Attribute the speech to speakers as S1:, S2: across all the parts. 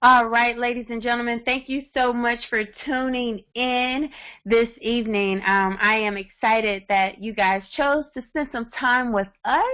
S1: All right, ladies and gentlemen, thank you so much for tuning in this evening. I am excited that you guys chose to spend some time with us.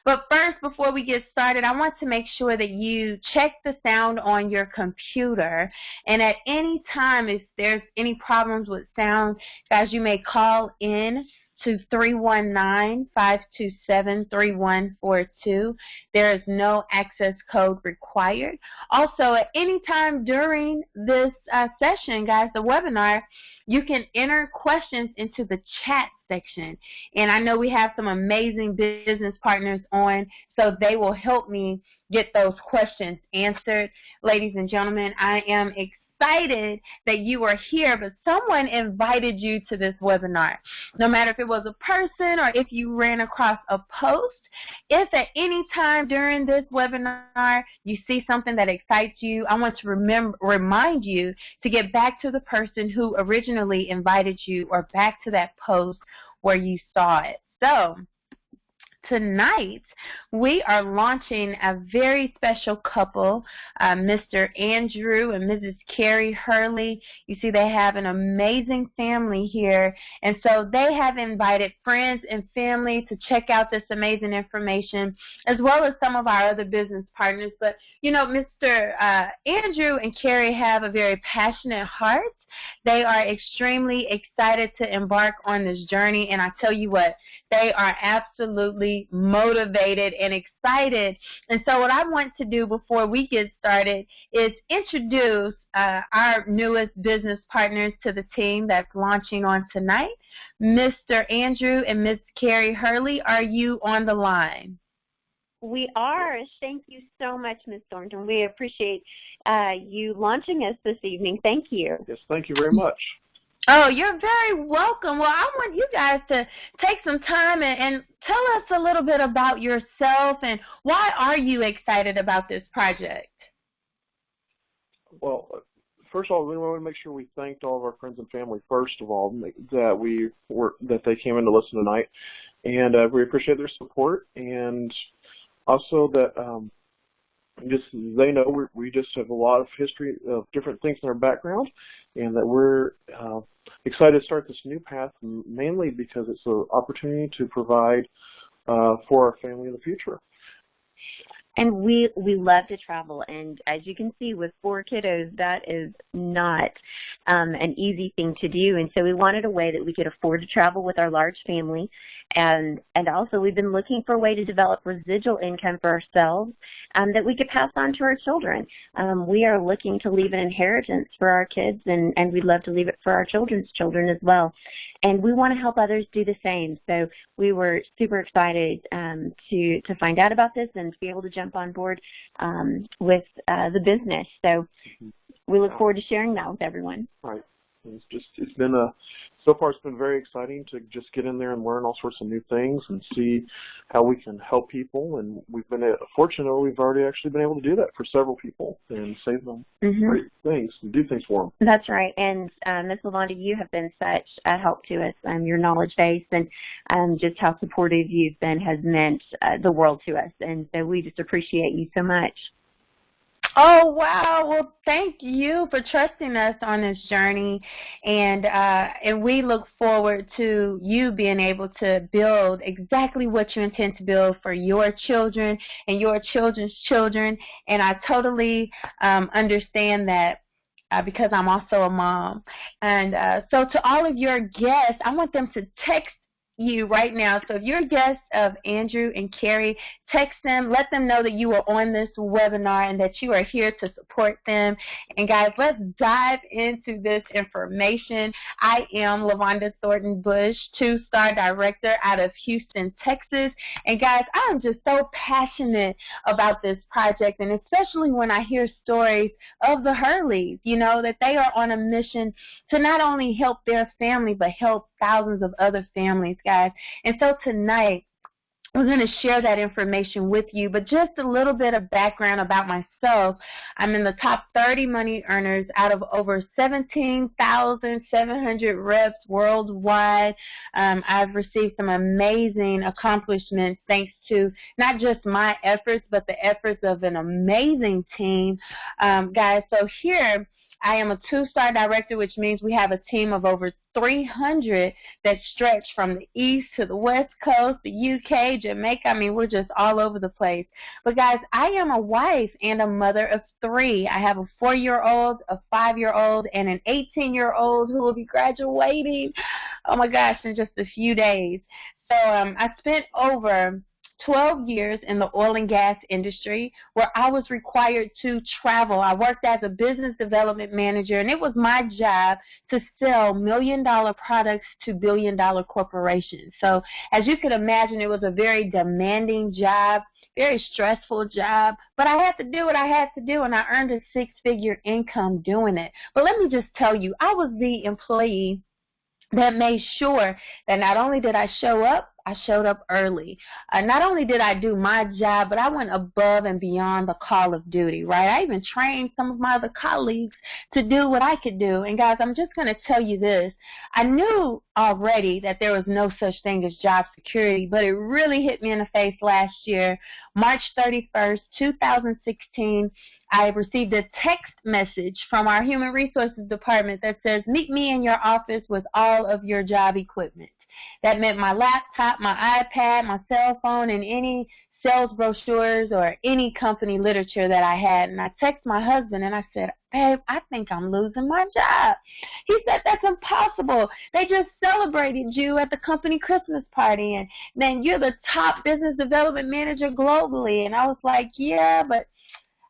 S1: But first, before we get started, I want to make sure that you check the sound on your computer. And at any time, if there's any problems with sound, guys, you may call in to 319-527-3142. There is no access code required. Also, at any time during this session, guys, the webinar, you can enter questions into the chat section. And I know we have some amazing business partners on, so they will help me get those questions answered. Ladies and gentlemen, I am excited that you are here, but someone invited you to this webinar. No matter if it was a person or if you ran across a post, if at any time during this webinar you see something that excites you, I want to remind you to get back to the person who originally invited you or back to that post where you saw it. So tonight, we are launching a very special couple, Mr. Andrew and Mrs. Carrie Hurley. You see, they have an amazing family here, and so they have invited friends and family to check out this amazing information, as well as some of our other business partners. But, you know, Mr. Andrew and Carrie have a very passionate heart. They are extremely excited to embark on this journey, and I tell you what, they are absolutely motivated and excited. And so what I want to do before we get started is introduce our newest business partners to the team that's launching on tonight. Mr. Andrew and Ms. Carrie Hurley, are you on the line?
S2: We are. Thank you so much, Ms. Thornton. We appreciate you launching us this evening. Thank you.
S3: Yes, thank you very much.
S1: Oh, you're very welcome. Well, I want you guys to take some time and tell us a little bit about yourself and why are you excited about this project?
S3: Well, first of all, we want to make sure we thanked all of our friends and family, first of all, that they came in to listen tonight. And we appreciate their support, and also that just they know we just have a lot of history of different things in our background, and that we're excited to start this new path, mainly because it's an opportunity to provide for our family in the future.
S2: And we love to travel, and as you can see with 4 kiddos, that is not an easy thing to do. And so we wanted a way that we could afford to travel with our large family, and also we've been looking for a way to develop residual income for ourselves that we could pass on to our children. We are looking to leave an inheritance for our kids, and we'd love to leave it for our children's children as well. And we want to help others do the same. So we were super excited to find out about this and to be able to jump on board with the business. So we look forward to sharing that with everyone.
S3: Right. It's been so far it's been very exciting to just get in there and learn all sorts of new things and see how we can help people. And we've been fortunate we've already actually been able to do that for several people and save them great things and do things for them.
S2: That's right. And Ms. LaVonda, you have been such a help to us. Your knowledge base and just how supportive you've been has meant the world to us. And so we just appreciate you so much.
S1: Oh, wow. Well, thank you for trusting us on this journey, and we look forward to you being able to build exactly what you intend to build for your children and your children's children. And I totally understand that because I'm also a mom. And so to all of your guests, I want them to text you right now. So if you're a guest of Andrew and Carrie, text them, let them know that you are on this webinar and that you are here to support them. And guys, let's dive into this information. I am LaVonda Thornton Bush, 2-star director out of Houston, Texas. And guys, I am just so passionate about this project, and especially when I hear stories of the Hurleys, you know, that they are on a mission to not only help their family, but help thousands of other families, guys. And so tonight, We're going to share that information with you, but just a little bit of background about myself. I'm in the top 30 money earners out of over 17,700 reps worldwide. I've received some amazing accomplishments thanks to not just my efforts, but the efforts of an amazing team. Guys, so here I am a 2-star director, which means we have a team of over 300 that stretch from the East to the West Coast, the UK, Jamaica. I mean, we're just all over the place. But, guys, I am a wife and a mother of 3. I have a 4-year-old, a 5-year-old, and an 18-year-old who will be graduating, oh, my gosh, in just a few days. So I spent over 12 years in the oil and gas industry where I was required to travel. I worked as a business development manager, and it was my job to sell million-dollar products to billion-dollar corporations. So as you could imagine, it was a very demanding job, very stressful job, but I had to do what I had to do, and I earned a 6-figure income doing it. But let me just tell you, I was the employee that made sure that not only did I show up, I showed up early. Not only did I do my job, but I went above and beyond the call of duty, right? I even trained some of my other colleagues to do what I could do. And, guys, I'm just going to tell you this. I knew already that there was no such thing as job security, but it really hit me in the face last year, March 31st, 2016. I received a text message from our Human Resources Department that says, meet me in your office with all of your job equipment. That meant my laptop, my iPad, my cell phone, and any sales brochures or any company literature that I had. And I texted my husband and I said, babe, I think I'm losing my job. He said, that's impossible. They just celebrated you at the company Christmas party, and man, you're the top business development manager globally. And I was like, yeah, but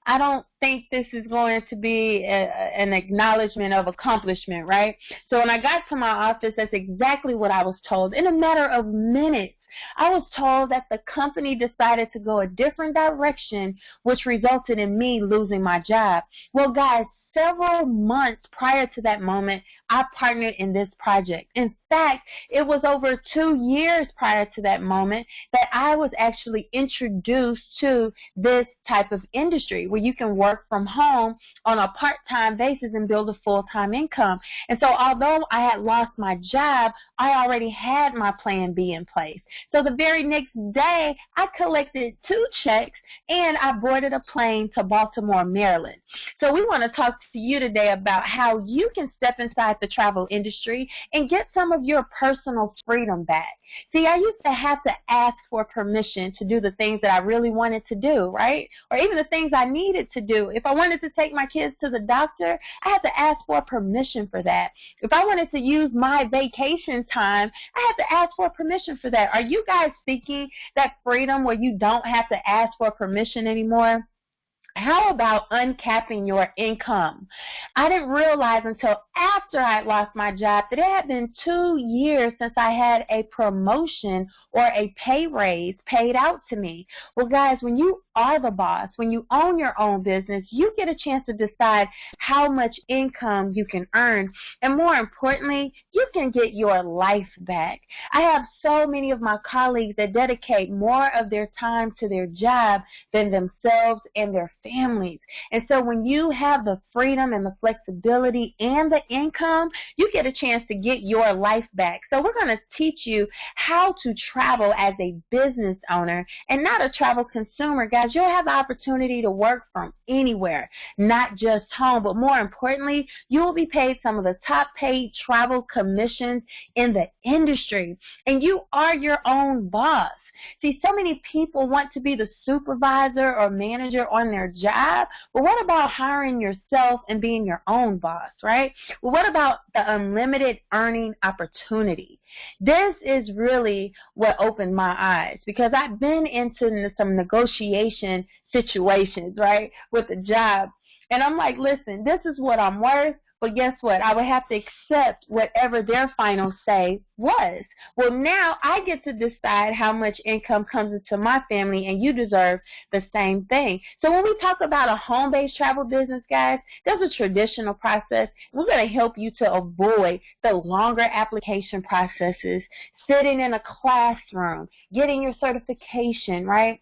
S1: I don't think this is going to be an acknowledgement of accomplishment, right? So when I got to my office, that's exactly what I was told. In a matter of minutes, I was told that the company decided to go a different direction, which resulted in me losing my job. Well, guys, several months prior to that moment, I partnered in this project. In fact, it was over 2 years prior to that moment that I was actually introduced to this type of industry where you can work from home on a part-time basis and build a full-time income. And so although I had lost my job, I already had my plan B in place. So the very next day, I collected 2 checks and I boarded a plane to Baltimore, Maryland. So we want to talk to you today about how you can step inside the travel industry and get some of your personal freedom back. See, I used to have to ask for permission to do the things that I really wanted to do, right? Or even the things I needed to do. If I wanted to take my kids to the doctor, I had to ask for permission for that. If I wanted to use my vacation time, I had to ask for permission for that. Are you guys seeking that freedom where you don't have to ask for permission anymore? How about uncapping your income? I didn't realize until after I lost my job that it had been 2 years since I had a promotion or a pay raise paid out to me. Well, guys, when you are the boss, when you own your own business, you get a chance to decide how much income you can earn. And more importantly, you can get your life back. I have so many of my colleagues that dedicate more of their time to their job than themselves and their families. And so when you have the freedom and the flexibility and the income, you get a chance to get your life back. So we're going to teach you how to travel as a business owner and not a travel consumer. Guys, you'll have the opportunity to work from anywhere, not just home, but more importantly, you will be paid some of the top paid travel commissions in the industry, and you are your own boss. See, so many people want to be the supervisor or manager on their job, but what about hiring yourself and being your own boss, right? Well, what about the unlimited earning opportunity? This is really what opened my eyes, because I've been into some negotiation situations, right, with the job, and I'm like, listen, this is what I'm worth. but guess what? I would have to accept whatever their final say was. Well, now I get to decide how much income comes into my family, and you deserve the same thing. So when we talk about a home-based travel business, guys, there's a traditional process. We're going to help you to avoid the longer application processes, sitting in a classroom, getting your certification, right?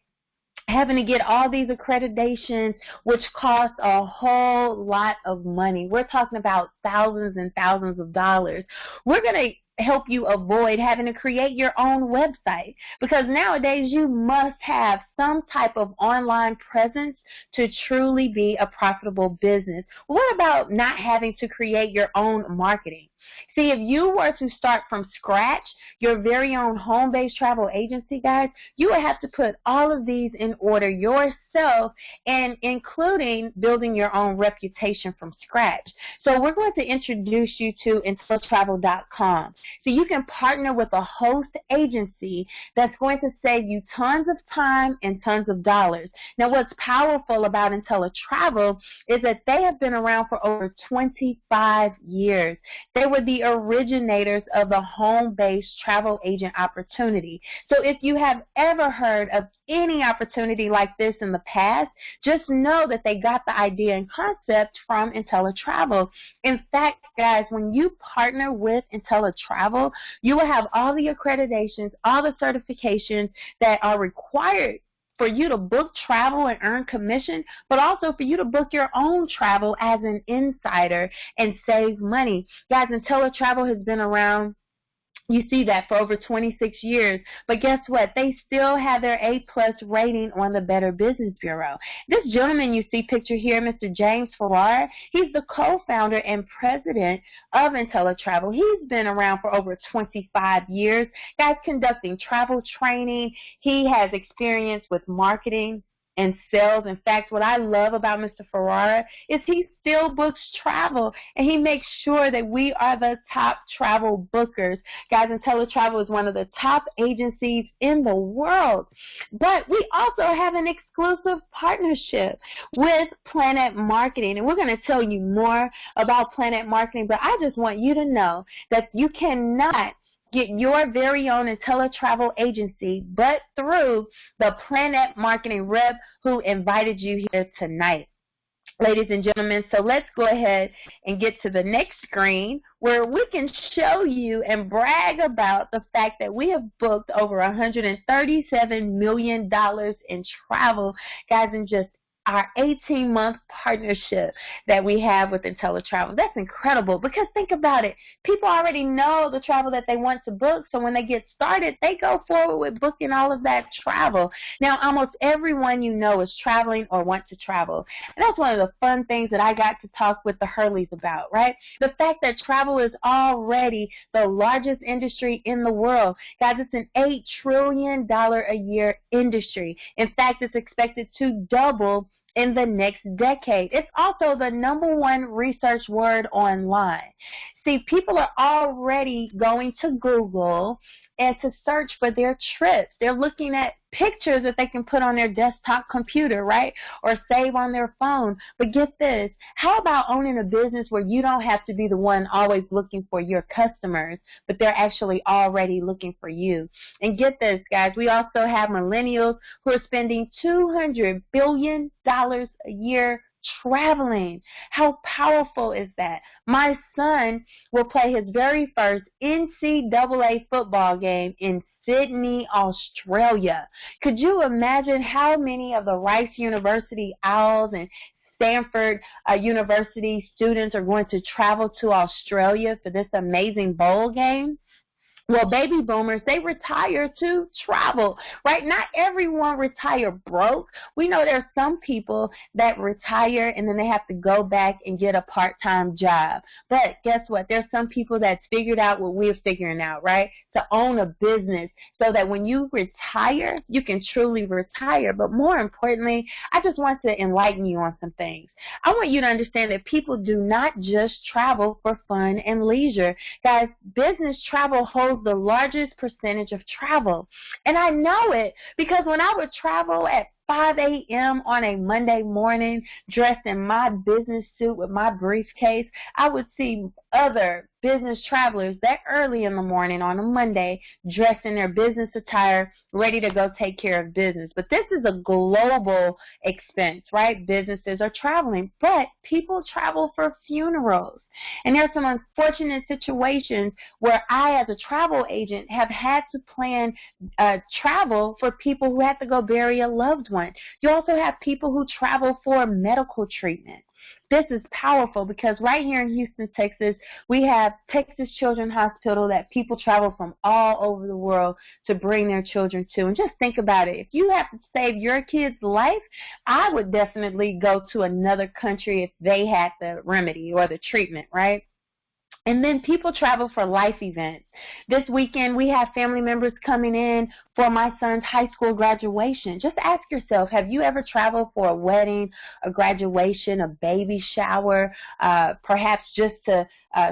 S1: Having to get all these accreditations, which cost a whole lot of money. We're talking about thousands and thousands of dollars. We're going to help you avoid having to create your own website, because nowadays you must have some type of online presence to truly be a profitable business. What about not having to create your own marketing? See, if you were to start from scratch, your very own home-based travel agency, guys, you would have to put all of these in order yourself, and including building your own reputation from scratch. So we're going to introduce you to IntelliTravel.com. So you can partner with a host agency that's going to save you tons of time and tons of dollars. Now, what's powerful about IntelliTravel is that they have been around for over 25 years. They were the originators of the home-based travel agent opportunity. So if you have ever heard of any opportunity like this in the past, just know that they got the idea and concept from IntelliTravel. In fact, guys, when you partner with IntelliTravel, you will have all the accreditations, all the certifications that are required for you to book travel and earn commission, but also for you to book your own travel as an insider and save money. Guys, IntelliTravel has been around, you see that, for over 26 years. But guess what? They still have their A-plus rating on the Better Business Bureau. This gentleman you see pictured here, Mr. James Farrar, he's the co-founder and president of IntelliTravel. He's been around for over 25 years. Guys, conducting travel training. He has experience with marketing and sales. In fact, what I love about Mr. Ferrara is he still books travel, and he makes sure that we are the top travel bookers. Guys, IntelliTravel is one of the top agencies in the world. But we also have an exclusive partnership with Planet Marketing, and we're going to tell you more about Planet Marketing, but I just want you to know that you cannot get your very own IntelliTravel agency, but through the Planet Marketing rep who invited you here tonight. Ladies and gentlemen, so let's go ahead and get to the next screen where we can show you and brag about the fact that we have booked over $137 million in travel, guys, in just our 18-month partnership that we have with IntelliTravel. That's incredible, because think about it. People already know the travel that they want to book, so when they get started, they go forward with booking all of that travel. Now, almost everyone you know is traveling or want to travel, and that's one of the fun things that I got to talk with the Hurleys about, right? The fact that travel is already the largest industry in the world. Guys, it's an $8 trillion a year industry. In fact, it's expected to double in the next decade. It's also the #1 research word online. See, people are already going to Google and to search for their trips. They're looking at pictures that they can put on their desktop computer, right, or save on their phone. But get this, how about owning a business where you don't have to be the one always looking for your customers, but they're actually already looking for you? And get this, guys, we also have millennials who are spending $200 billion a year traveling. How powerful is that? My son will play his very first NCAA football game in Sydney, Australia. Could you imagine how many of the Rice University Owls and Stanford University students are going to travel to Australia for this amazing bowl game? Well, baby boomers, they retire to travel, right? Not everyone retire broke. We know there are some people that retire and then they have to go back and get a part-time job. But guess what? There's some people that's figured out what we're figuring out, right? To own a business so that when you retire, you can truly retire. But more importantly, I just want to enlighten you on some things. I want you to understand that people do not just travel for fun and leisure. Guys, business travel holds the largest percentage of travel. And I know it because when I would travel at 5 a.m. on a Monday morning, dressed in my business suit with my briefcase, I would see other business travelers that early in the morning on a Monday dressed in their business attire, ready to go take care of business. But this is a global expense, right? Businesses are traveling, but people travel for funerals. And there are some unfortunate situations where I, as a travel agent, have had to plan travel for people who have to go bury a loved one. You also have people who travel for medical treatment. This is powerful because right here in Houston, Texas, we have Texas Children's Hospital that people travel from all over the world to bring their children to. And just think about it. If you have to save your kid's life, I would definitely go to another country if they had the remedy or the treatment, right? And then people travel for life events. This weekend, we have family members coming in for my son's high school graduation. Just ask yourself, have you ever traveled for a wedding, a graduation, a baby shower, perhaps just to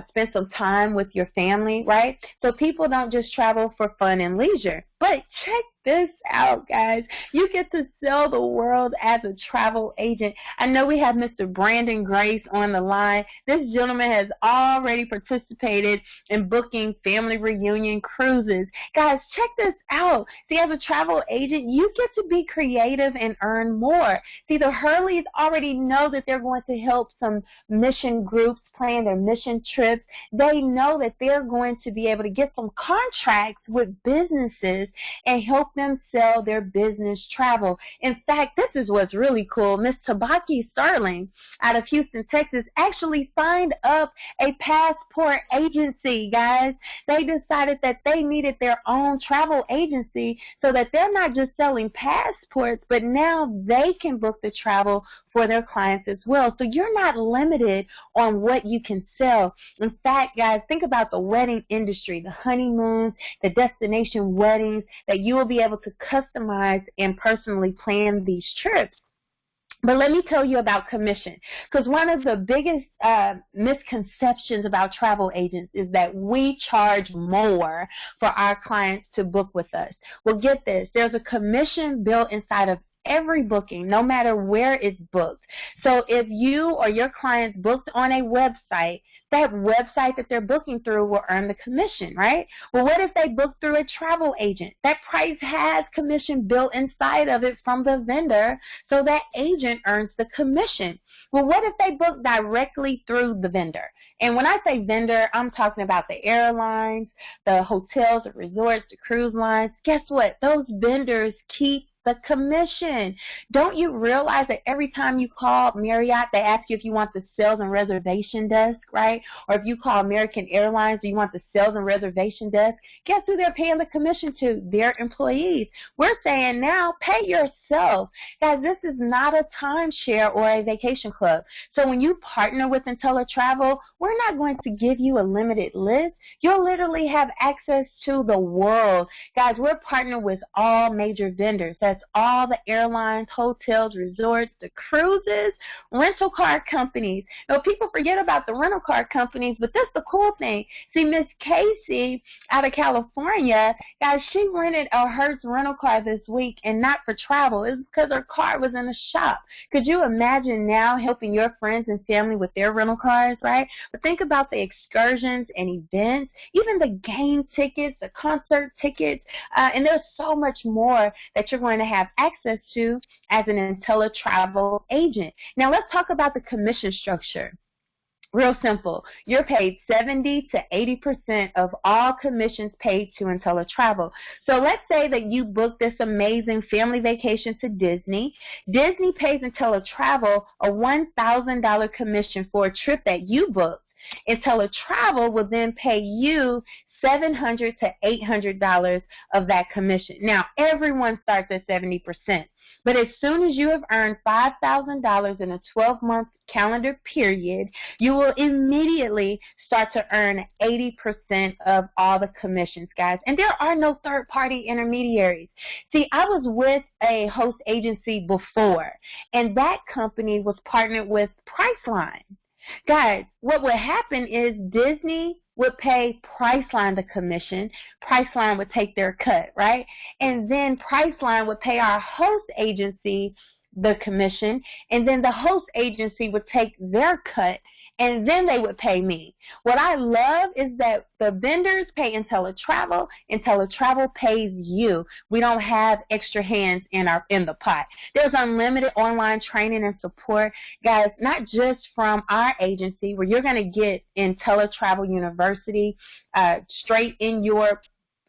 S1: spend some time with your family, right? So people don't just travel for fun and leisure. But check this out, guys. You get to sell the world as a travel agent. I know we have Mr. Brandon Grace on the line. This gentleman has already participated in booking family reunion cruises. Guys, check this out. See, as a travel agent, you get to be creative and earn more. See, the Hurleys already know that they're going to help some mission groups plan their mission trips. They know that they're going to be able to get some contracts with businesses and help them sell their business travel. In fact, this is what's really cool. Miss Tabaki Sterling out of Houston, Texas, actually signed up a passport agency, guys. They decided that they needed their own travel agency so that they're not just selling passports, but now they can book the travel for their clients as well. So you're not limited on what you can sell. In fact, guys, think about the wedding industry, the honeymoons, the destination weddings, that you will be able to customize and personally plan these trips. But let me tell you about commission, because one of the biggest misconceptions about travel agents is that we charge more for our clients to book with us. Well, get this. There's a commission built inside of every booking, no matter where it's booked. So if you or your clients booked on a website, that website that they're booking through will earn the commission, right? Well, what if they book through a travel agent? That price has commission built inside of it from the vendor, so that agent earns the commission. Well, what if they book directly through the vendor? And when I say vendor, I'm talking about the airlines, the hotels, the resorts, the cruise lines. Guess what? Those vendors keep the commission. Don't you realize that every time you call Marriott, they ask you if you want the sales and reservation desk, right? Or if you call American Airlines, do you want the sales and reservation desk? Guess who they're paying the commission to? Their employees. We're saying now, pay yourself. Guys, this is not a timeshare or a vacation club. So when you partner with IntelliTravel, we're not going to give you a limited list. You'll literally have access to the world. Guys, we're partnered with all major vendors. That's all the airlines, hotels, resorts, the cruises, rental car companies. Now, people forget about the rental car companies, but that's the cool thing. See, Miss Casey out of California, guys, she rented a Hertz rental car this week, and not for travel. It was because her car was in the shop. Could you imagine now helping your friends and family with their rental cars, right? But think about the excursions and events, even the game tickets, the concert tickets, and there's so much more that you're going to have access to as an IntelliTravel agent. Now let's talk about the commission structure. Real simple. You're paid 70 to 80% of all commissions paid to IntelliTravel. So let's say that you book this amazing family vacation to Disney. Disney pays IntelliTravel a $1,000 commission for a trip that you booked. IntelliTravel will then pay you $700 to $800 of that commission. Now, everyone starts at 70%. But as soon as you have earned $5,000 in a 12-month calendar period, you will immediately start to earn 80% of all the commissions, guys. And there are no third-party intermediaries. See, I was with a host agency before, and that company was partnered with Priceline. Guys, what would happen is Disney would pay Priceline the commission. Priceline would take their cut, right? And then Priceline would pay our host agency the commission, and then the host agency would take their cut, and then they would pay me. What I love is that the vendors pay IntelliTravel, IntelliTravel pays you. We don't have extra hands in the pot. There's unlimited online training and support, guys, not just from our agency, where you're going to get IntelliTravel University straight in your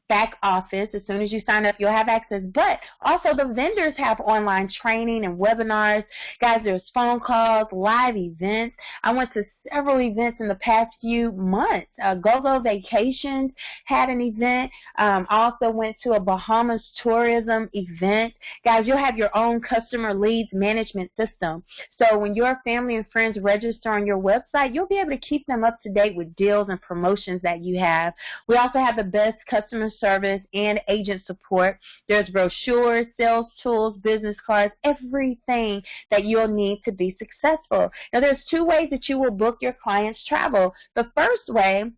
S1: back office. As soon as you sign up, you'll have access. But also the vendors have online training and webinars. Guys, there's phone calls, live events. I went to several events in the past few months. Go-Go Vacations had an event. Also went to a Bahamas tourism event. Guys, you'll have your own customer leads management system. So when your family and friends register on your website, you'll be able to keep them up to date with deals and promotions that you have. We also have the best customer service and agent support. There's brochures, sales tools, business cards, everything that you'll need to be successful. Now, there's two ways that you will book your clients' travel. The first way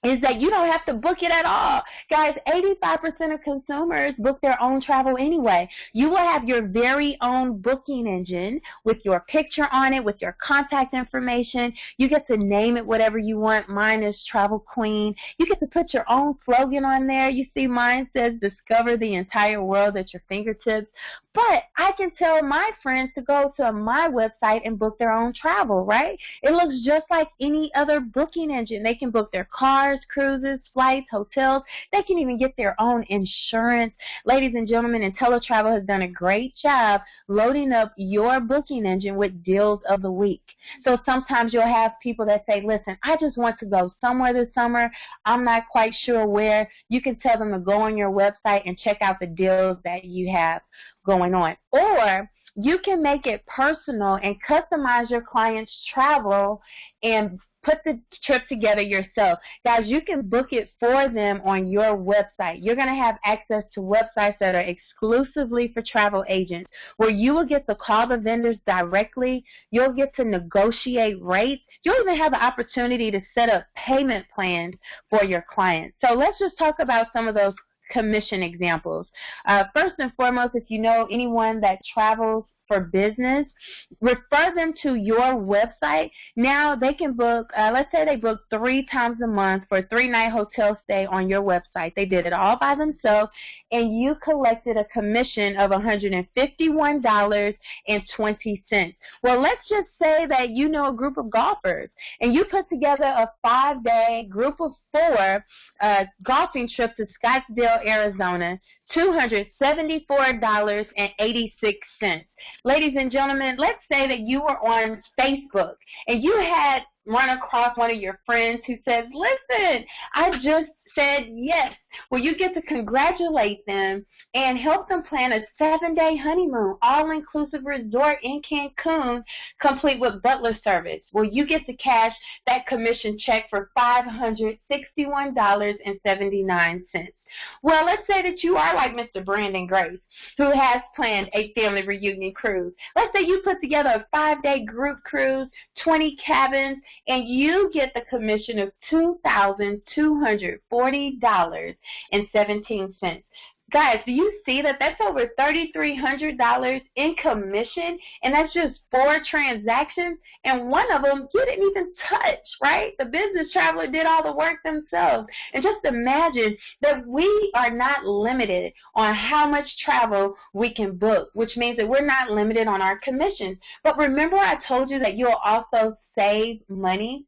S1: is that you don't have to book it at all. Guys, 85% of consumers book their own travel anyway. You will have your very own booking engine with your picture on it, with your contact information. You get to name it whatever you want. Mine is Travel Queen. You get to put your own slogan on there. You see mine says, discover the entire world at your fingertips. But I can tell my friends to go to my website and book their own travel, right? It looks just like any other booking engine. They can book their cars, cruises, flights, hotels. They can even get their own insurance. Ladies and gentlemen, IntelliTravel has done a great job loading up your booking engine with deals of the week. So sometimes you'll have people that say, listen, I just want to go somewhere this summer. I'm not quite sure where. You can tell them to go on your website and check out the deals that you have going on. Or you can make it personal and customize your client's travel and put the trip together yourself. Guys, you can book it for them on your website. You're going to have access to websites that are exclusively for travel agents, where you will get to call the vendors directly. You'll get to negotiate rates. You'll even have the opportunity to set up payment plans for your clients. So let's just talk about some of those commission examples. First and foremost, if you know anyone that travels for business, refer them to your website. Now they can book, let's say they book 3 times a month for a 3-night hotel stay on your website. They did it all by themselves, and you collected a commission of $151.20. Well, let's just say that you know a group of golfers, and you put together a 5-day group of 4 golfing trip to Scottsdale, Arizona, $274.86. Ladies and gentlemen, let's say that you were on Facebook and you had run across one of your friends who says, listen, I just said yes. Well, you get to congratulate them and help them plan a 7-day honeymoon, all-inclusive resort in Cancun, complete with butler service. Well, you get to cash that commission check for $561.79. Well, let's say that you are like Mr. Brandon Grace, who has planned a family reunion cruise. Let's say you put together a 5-day group cruise, 20 cabins, and you get the commission of $2,240.17. Guys, do you see that that's over $3,300 in commission, and that's just 4 transactions, and one of them you didn't even touch, right? The business traveler did all the work themselves. And just imagine that we are not limited on how much travel we can book, which means that we're not limited on our commissions. But remember I told you that you'll also save money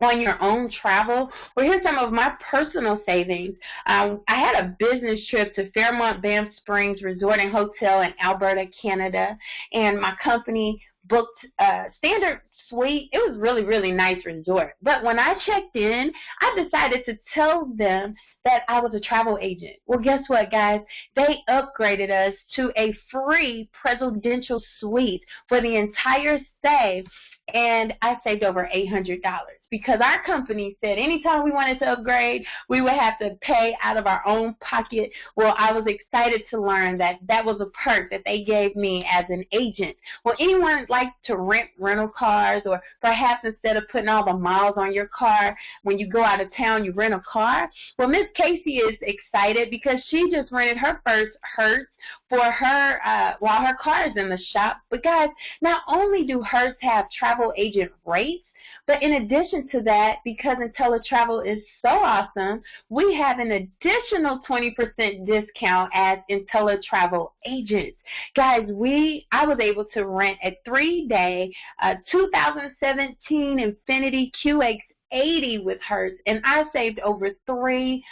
S1: on your own travel? Well, here's some of my personal savings. I had a business trip to Fairmont Banff Springs Resort and Hotel in Alberta, Canada, and my company booked a standard suite. It was really, really nice resort. But when I checked in, I decided to tell them that I was a travel agent. Well, guess what, guys? They upgraded us to a free presidential suite for the entire stay, and I saved over $800. because our company said anytime we wanted to upgrade, we would have to pay out of our own pocket. Well, I was excited to learn that that was a perk that they gave me as an agent. Well, anyone like to rent rental cars, or perhaps instead of putting all the miles on your car, when you go out of town, you rent a car? Well, Miss Casey is excited because she just rented her first Hertz for her while her car is in the shop. But guys, not only do Hertz have travel agent rates, but in addition to that, because IntelliTravel is so awesome, we have an additional 20% discount as IntelliTravel agents. Guys, I was able to rent a 3-day 2017 Infiniti QX80 with Hertz, and I saved over $300.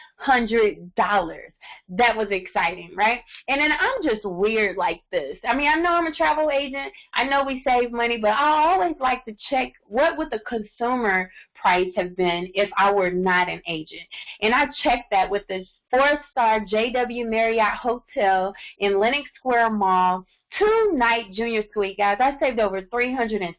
S1: That was exciting, right? And then I'm just weird like this. I mean, I know I'm a travel agent. I know we save money, but I always like to check what would the consumer price have been if I were not an agent. And I checked that with this 4-star JW Marriott Hotel in Lenox Square Mall, 2-night junior suite, guys. I saved over $360.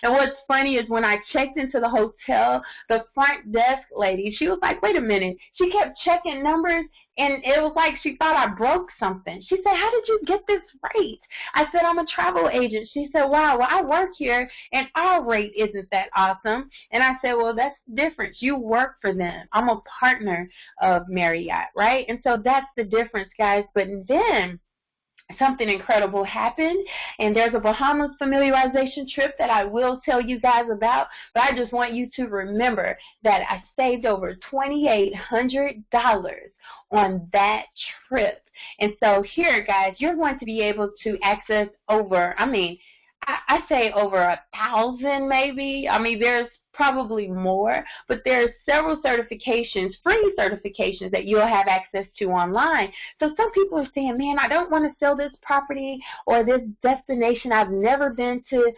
S1: And what's funny is when I checked into the hotel, the front desk lady, she was like, wait a minute. She kept checking numbers, and it was like she thought I broke something. She said, how did you get this rate? I said, I'm a travel agent. She said, wow, well, I work here, and our rate isn't that awesome. And I said, well, that's the difference. You work for them. I'm a partner of Marriott, right? And so that's the difference, guys. But then something incredible happened, and there's a Bahamas familiarization trip that I will tell you guys about, but I just want you to remember that I saved over $2,800 on that trip. And so here, guys, you're going to be able to access over, I say over 1,000 maybe. I mean, there's probably more, but there are several certifications, free certifications that you'll have access to online. So some people are saying, man, I don't want to sell this property or this destination. I've never been to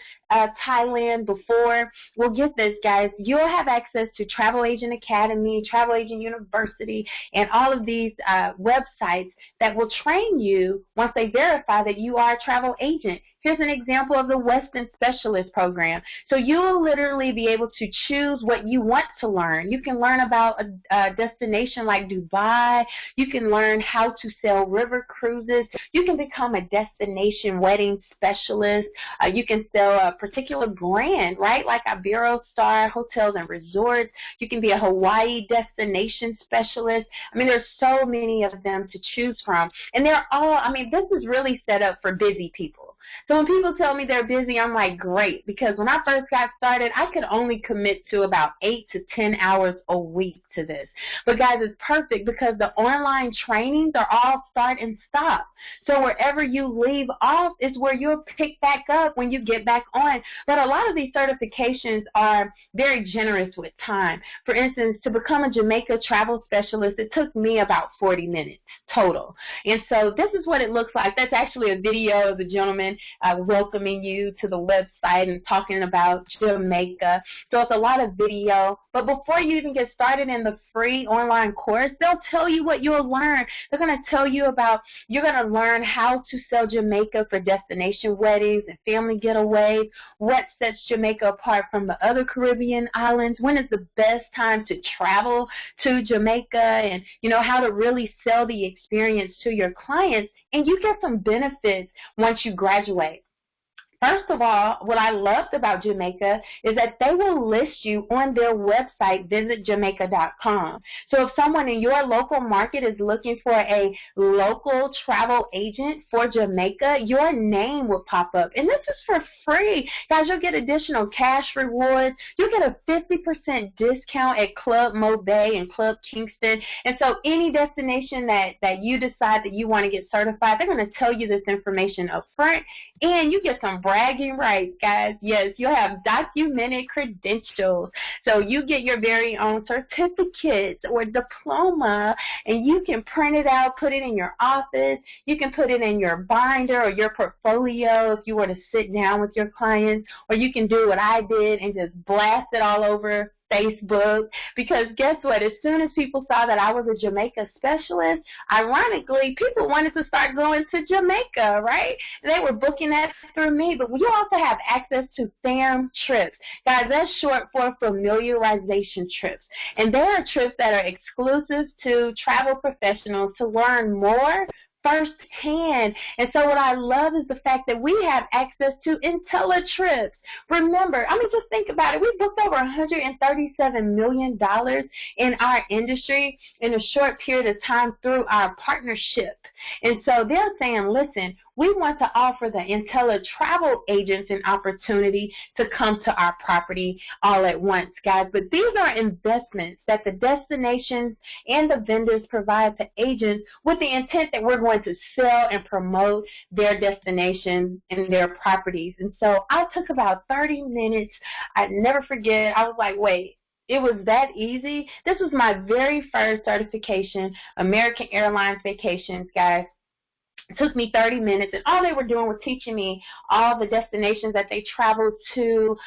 S1: Thailand before. Well, get this, guys. You'll have access to Travel Agent Academy, Travel Agent University, and all of these websites that will train you once they verify that you are a travel agent. Here's an example of the Westin Specialist Program. So you'll literally be able to choose what you want to learn. You can learn about a destination like Dubai. You can learn how to sell river cruises. You can become a destination wedding specialist. You can sell a particular brand, right, like Iberostar Hotels and Resorts. You can be a Hawaii destination specialist. I mean, there's so many of them to choose from. And they're all, this is really set up for busy people. So when people tell me they're busy, I'm like, great, because when I first got started, I could only commit to about 8 to 10 hours a week to this. But guys, it's perfect because the online trainings are all start and stop. So wherever you leave off is where you'll pick back up when you get back on. But a lot of these certifications are very generous with time. For instance, to become a Jamaica travel specialist, it took me about 40 minutes total. And so this is what it looks like. That's actually a video of the gentleman welcoming you to the website and talking about Jamaica. So it's a lot of video. But before you even get started in the free online course, they'll tell you what you'll learn. They're going to tell you about, you're going to learn how to sell Jamaica for destination weddings and family getaways, what sets Jamaica apart from the other Caribbean islands, when is the best time to travel to Jamaica, and how to really sell the experience to your clients. And you get some benefits once you graduate. First of all, what I loved about Jamaica is that they will list you on their website, visitjamaica.com. So if someone in your local market is looking for a local travel agent for Jamaica, your name will pop up. And this is for free. Guys, you'll get additional cash rewards. You'll get a 50% discount at Club Mobay and Club Kingston. And so any destination that you decide that you want to get certified, they're going to tell you this information up front, and you get some bragging rights, guys. Yes, you'll have documented credentials. So you get your very own certificates or diploma, and you can print it out, put it in your office. You can put it in your binder or your portfolio if you were to sit down with your clients, or you can do what I did and just blast it all over Facebook, because guess what? As soon as people saw that I was a Jamaica specialist, ironically, people wanted to start going to Jamaica, right? They were booking that through me, but we also have access to fam trips. Guys, that's short for familiarization trips. And they are trips that are exclusive to travel professionals to learn more firsthand. And so what I love is the fact that we have access to IntelliTrips. Remember, just think about it. We booked over $137 million in our industry in a short period of time through our partnership. And so they're saying, listen, we want to offer the IntelliTravel agents an opportunity to come to our property all at once, guys. But these are investments that the destinations and the vendors provide to agents with the intent that we're going to sell and promote their destinations and their properties. And so I took about 30 minutes. I never forget. I was like, wait. It was that easy. This was my very first certification, American Airlines Vacations, guys. It took me 30 minutes, and all they were doing was teaching me all the destinations that they traveled to,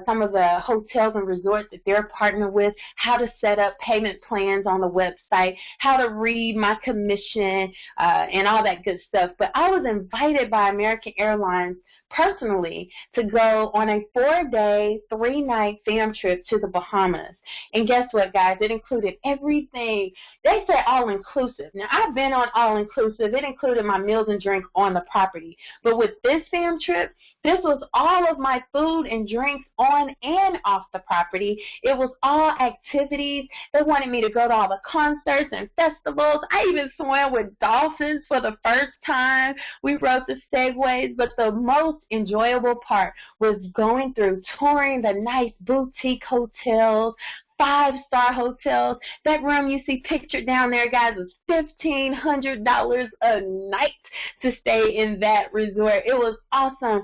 S1: some of the hotels and resorts that they're partnered with, how to set up payment plans on the website, how to read my commission, and all that good stuff. But I was invited by American Airlines personally to go on a 4-day, 3-night fam trip to the Bahamas. And guess what, guys? It included everything. They said all-inclusive. Now, I've been on all-inclusive. It included my meals and drink on the property. But with this fam trip, this was all of my food and drinks on and off the property. It was all activities. They wanted me to go to all the concerts and festivals. I even swam with dolphins for the first time. We rode the segways, but the most enjoyable part was going through touring the nice boutique hotels, 5-star hotels. That room you see pictured down there, guys, is $1,500 a night to stay in that resort. It was awesome.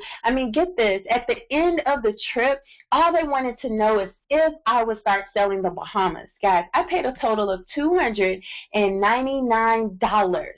S1: Get this. At the end of the trip, all they wanted to know is if I would start selling the Bahamas. Guys, I paid a total of $299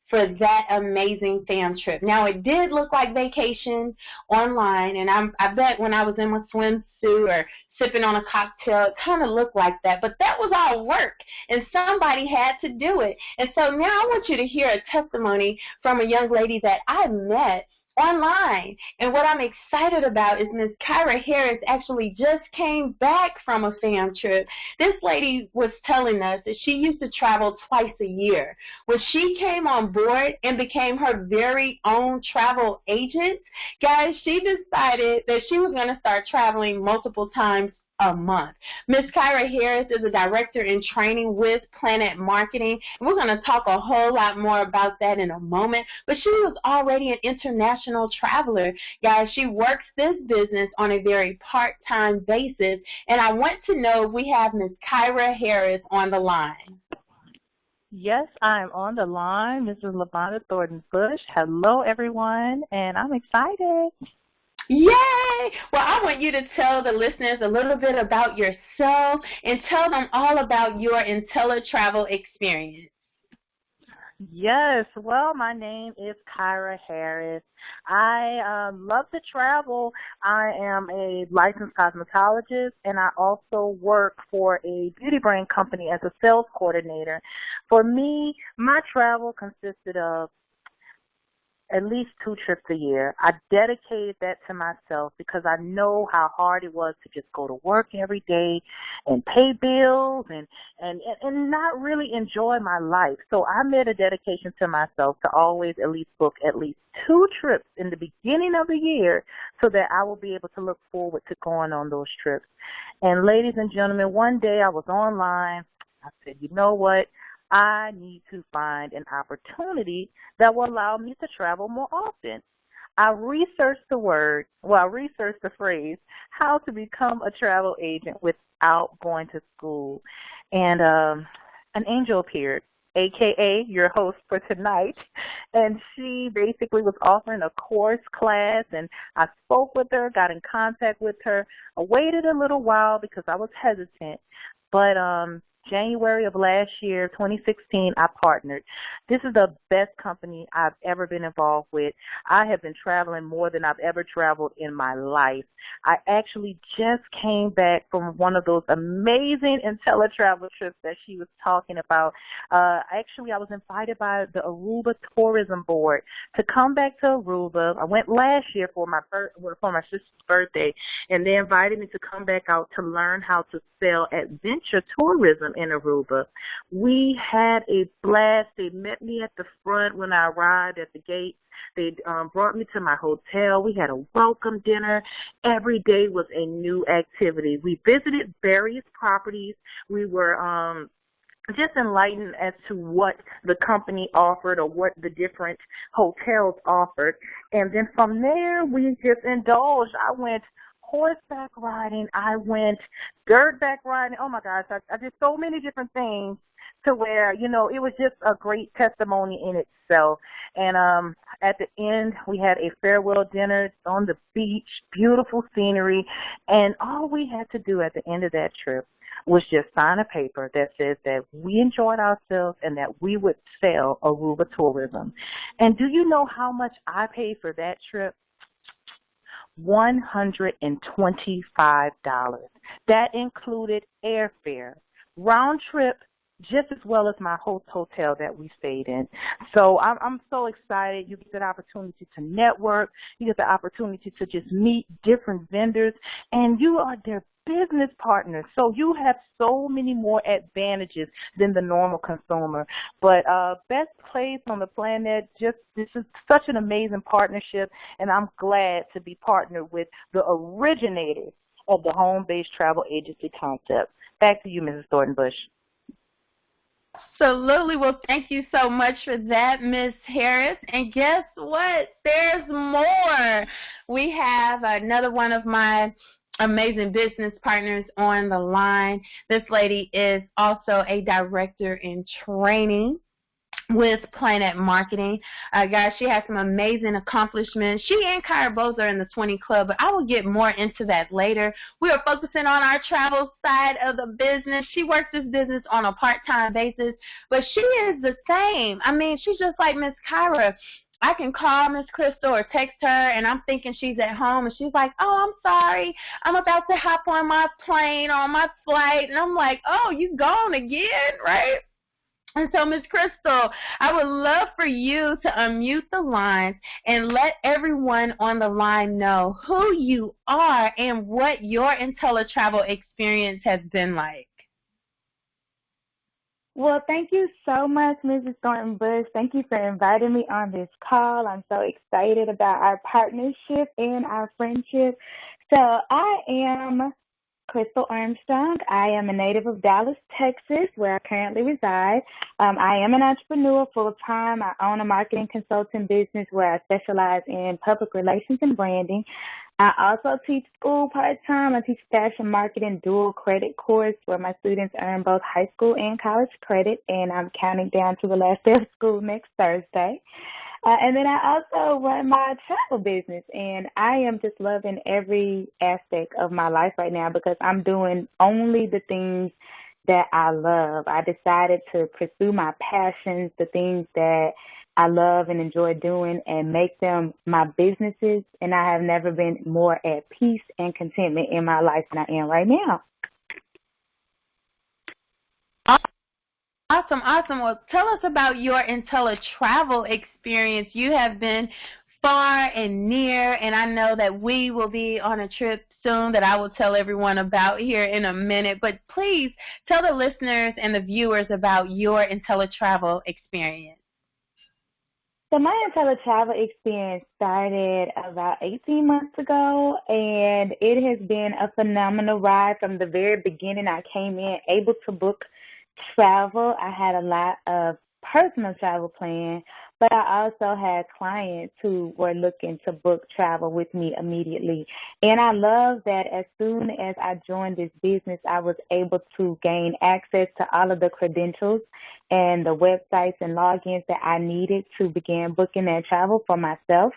S1: for that amazing fam trip. Now, it did look like vacation online, and I bet when I was in my swimsuit or sipping on a cocktail, it kind of looked like that. But that was all work, and somebody had to do it. And so now I want you to hear a testimony from a young lady that I met online. And what I'm excited about is Miss Kyra Harris actually just came back from a fam trip. This lady was telling us that she used to travel twice a year. When she came on board and became her very own travel agent, guys, she decided that she was going to start traveling multiple times a month. Miss Kyra Harris is a director in training with Planet Marketing. We're going to talk a whole lot more about that in a moment, but she was already an international traveler. Guys, she works this business on a very part-time basis, and I want to know if we have Miss Kyra Harris on the line.
S4: Yes, I'm on the line, Mrs. LaVonda Thornton-Bush. Hello, everyone, and I'm excited.
S1: Yay! Well, I want you to tell the listeners a little bit about yourself and tell them all about your IntelliTravel experience.
S4: Yes, well, my name is Kyra Harris. I love to travel. I am a licensed cosmetologist, and I also work for a beauty brand company as a sales coordinator. For me, my travel consisted of at least 2 trips a year. I dedicated that to myself because I know how hard it was to just go to work every day and pay bills and not really enjoy my life. So I made a dedication to myself to always at least book at least 2 trips in the beginning of the year so that I will be able to look forward to going on those trips. And ladies and gentlemen, one day I was online. I said, you know what? I need to find an opportunity that will allow me to travel more often. I researched the phrase, how to become a travel agent without going to school. And an angel appeared, a.k.a. your host for tonight, and she basically was offering a course class, and I spoke with her, got in contact with her. I waited a little while because I was hesitant, but January of last year, 2016, I partnered. This is the best company I've ever been involved with. I have been traveling more than I've ever traveled in my life. I actually just came back from one of those amazing IntelliTravel trips that she was talking about. Actually, I was invited by the Aruba Tourism Board to come back to Aruba. I went last year for my sister's birthday, and they invited me to come back out to learn how to sell adventure tourism in Aruba. We had a blast. They met me at the front when I arrived at the gate. They brought me to my hotel. We had a welcome dinner. Every day was a new activity. We visited various properties. We were just enlightened as to what the company offered or what the different hotels offered. And then from there, we just indulged. I went horseback riding. I went dirtback riding. Oh, my gosh, I did so many different things to where, it was just a great testimony in itself. And at the end, we had a farewell dinner on the beach, beautiful scenery. And all we had to do at the end of that trip was just sign a paper that says that we enjoyed ourselves and that we would sell Aruba tourism. And do you know how much I paid for that trip? $125. That included airfare, round trip, just as well as my hotel that we stayed in. So I'm so excited. You get the opportunity to network. You get the opportunity to just meet different vendors, and you are their business partners. So you have so many more advantages than the normal consumer. But best place on the planet, this is such an amazing partnership, and I'm glad to be partnered with the originators of the home-based travel agency concept. Back to you, Mrs. Thornton-Bush.
S1: Absolutely. Well, thank you so much for that, Ms. Harris. And guess what? There's more. We have another one of my amazing business partners on the line. This lady is also a director in training with Planet Marketing. Guys, she has some amazing accomplishments. She and Kyra both are in the 20 Club, but I will get more into that later. We are focusing on our travel side of the business. She works this business on a part-time basis, but she is the same. I mean, she's just like Miss Kyra. I can call Miss Crystal or text her, and I'm thinking she's at home, and she's like, oh, I'm sorry. I'm about to hop on my plane or on my flight. And I'm like, oh, you gone again, right? And so, Ms. Crystal, I would love for you to unmute the lines and let everyone on the line know who you are and what your IntelliTravel experience has been like.
S5: Well, thank you so much, Mrs. Thornton-Bush. Thank you for inviting me on this call. I'm so excited about our partnership and our friendship. So I am Crystal Armstrong. I am a native of Dallas, Texas, where I currently reside. I am an entrepreneur full-time. I own a marketing consulting business where I specialize in public relations and branding. I also teach school part-time. I teach fashion marketing dual credit course where my students earn both high school and college credit, and I'm counting down to the last day of school next Thursday. And then I also run my travel business, and I am just loving every aspect of my life right now because I'm doing only the things that I love. I decided to pursue my passions, the things that I love and enjoy doing, and make them my businesses, and I have never been more at peace and contentment in my life than I am right now.
S1: Awesome, awesome. Well, tell us about your IntelliTravel experience. You have been far and near, and I know that we will be on a trip soon that I will tell everyone about here in a minute. But please tell the listeners and the viewers about your IntelliTravel experience.
S5: So my IntelliTravel experience started about 18 months ago, and it has been a phenomenal ride from the very beginning. I came in able to book travel. I had a lot of personal travel planned, but I also had clients who were looking to book travel with me immediately. And I love that as soon as I joined this business, I was able to gain access to all of the credentials and the websites and logins that I needed to begin booking that travel for myself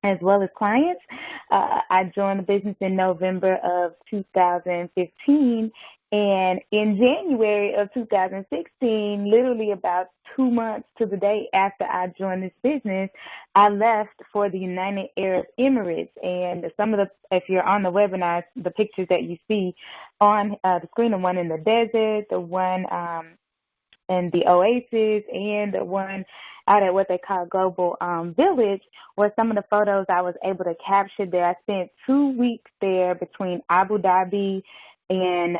S5: as well as clients. I joined the business in November of 2015, And in January of 2016, literally about 2 months to the day after I joined this business, I left for the United Arab Emirates. And some of the, if you're on the webinar, the pictures that you see on the screen, the one in the desert, the one in the oasis, and the one out at what they call Global Village, were some of the photos I was able to capture there. I spent 2 weeks there between Abu Dhabi and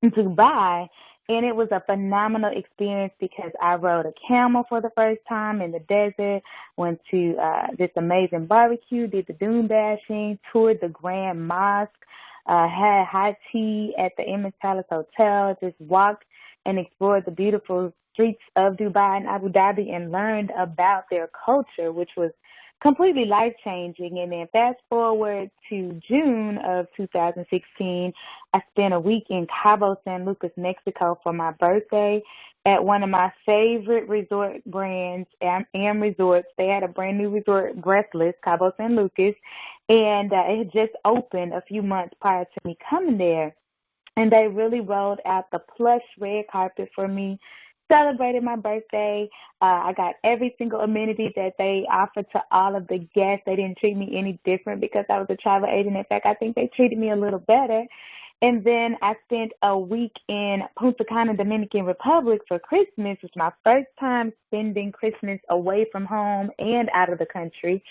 S5: Dubai, and it was a phenomenal experience because I rode a camel for the first time in the desert, went to this amazing barbecue, did the dune bashing, toured the Grand Mosque, had high tea at the Emirates Palace Hotel, just walked and explored the beautiful streets of Dubai and Abu Dhabi and learned about their culture, which was completely life-changing. And then fast forward to June of 2016, I spent a week in Cabo San Lucas, Mexico for my birthday at one of my favorite resort brands, Am Resorts. They had a brand new resort, Breathless, Cabo San Lucas, and it had just opened a few months prior to me coming there. And they really rolled out the plush red carpet for me, celebrated my birthday. I got every single amenity that they offered to all of the guests. They didn't treat me any different because I was a travel agent. In fact, I think they treated me a little better. And then I spent a week in Punta Cana, Dominican Republic for Christmas. It was my first time spending Christmas away from home and out of the country.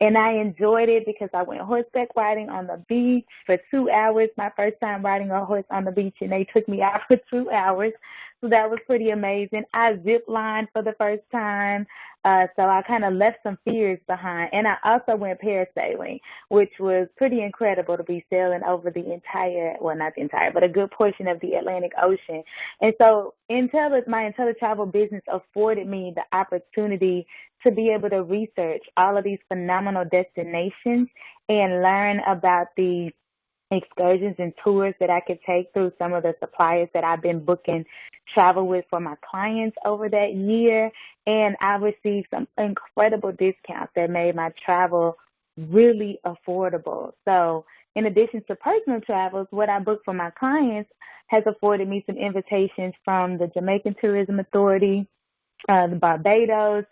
S5: And I enjoyed it because I went horseback riding on the beach for 2 hours. My first time riding a horse on the beach, and they took me out for 2 hours. So that was pretty amazing. I zip lined for the first time. So I kind of left some fears behind. And I also went parasailing, which was pretty incredible to be sailing over the entire, well, not the entire, but a good portion of the Atlantic Ocean. And so my IntelliTravel business afforded me the opportunity to be able to research all of these phenomenal destinations and learn about the excursions and tours that I could take through some of the suppliers that I've been booking travel with for my clients over that year. And I received some incredible discounts that made my travel really affordable. So in addition to personal travels, what I book for my clients has afforded me some invitations from the Jamaican Tourism Authority, the Barbados,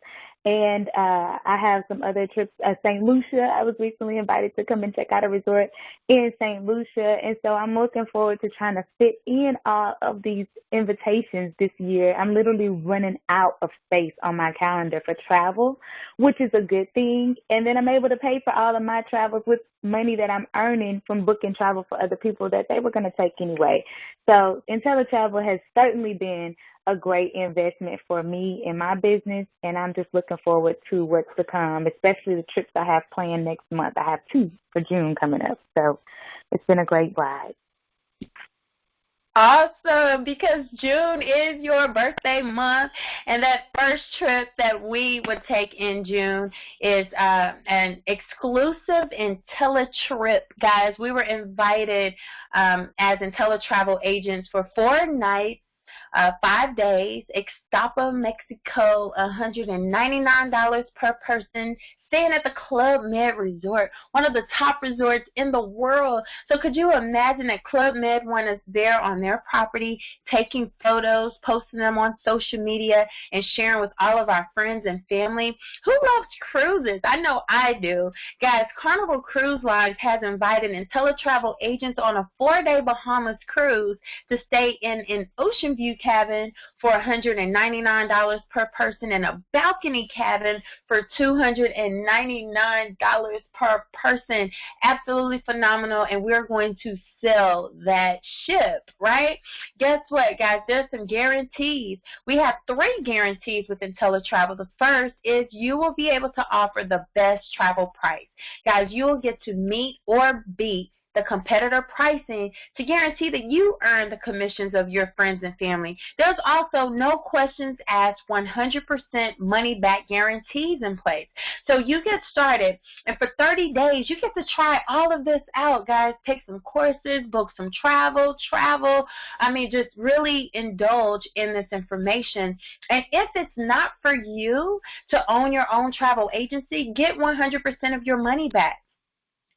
S5: and I have some other trips. St. Lucia, I was recently invited to come and check out a resort in St. Lucia, and so I'm looking forward to trying to fit in all of these invitations this year. I'm literally running out of space on my calendar for travel, which is a good thing, and then I'm able to pay for all of my travels with money that I'm earning from booking travel for other people that they were going to take anyway. So IntelliTravel has certainly been a great investment for me in my business, and I'm just looking forward to what's to come, especially the trips I have planned next month. I have 2 for June coming up, so it's been a great ride.
S1: Awesome, because June is your birthday month, and that first trip that we would take in June is an exclusive IntelliTrip, guys. We were invited as IntelliTravel agents for 4 nights, 5 days, Ixtapa, Mexico, $199 per person, staying at the Club Med Resort, one of the top resorts in the world. So could you imagine that Club Med one is there on their property, taking photos, posting them on social media, and sharing with all of our friends and family? Who loves cruises? I know I do. Guys, Carnival Cruise Lines has invited IntelliTravel agents on a 4-day Bahamas cruise to stay in an ocean view cabin for $199 per person and a balcony cabin for $299 per person. Absolutely phenomenal, and we're going to sell that ship, right? Guess what, guys? There's some guarantees. We have 3 guarantees with IntelliTravel. The first is you will be able to offer the best travel price. Guys, you will get to meet or beat the competitor pricing to guarantee that you earn the commissions of your friends and family. There's also no questions asked, 100% money back guarantees in place. So you get started, and for 30 days, you get to try all of this out, guys. Take some courses, book some travel. I mean, just really indulge in this information. And if it's not for you to own your own travel agency, get 100% of your money back.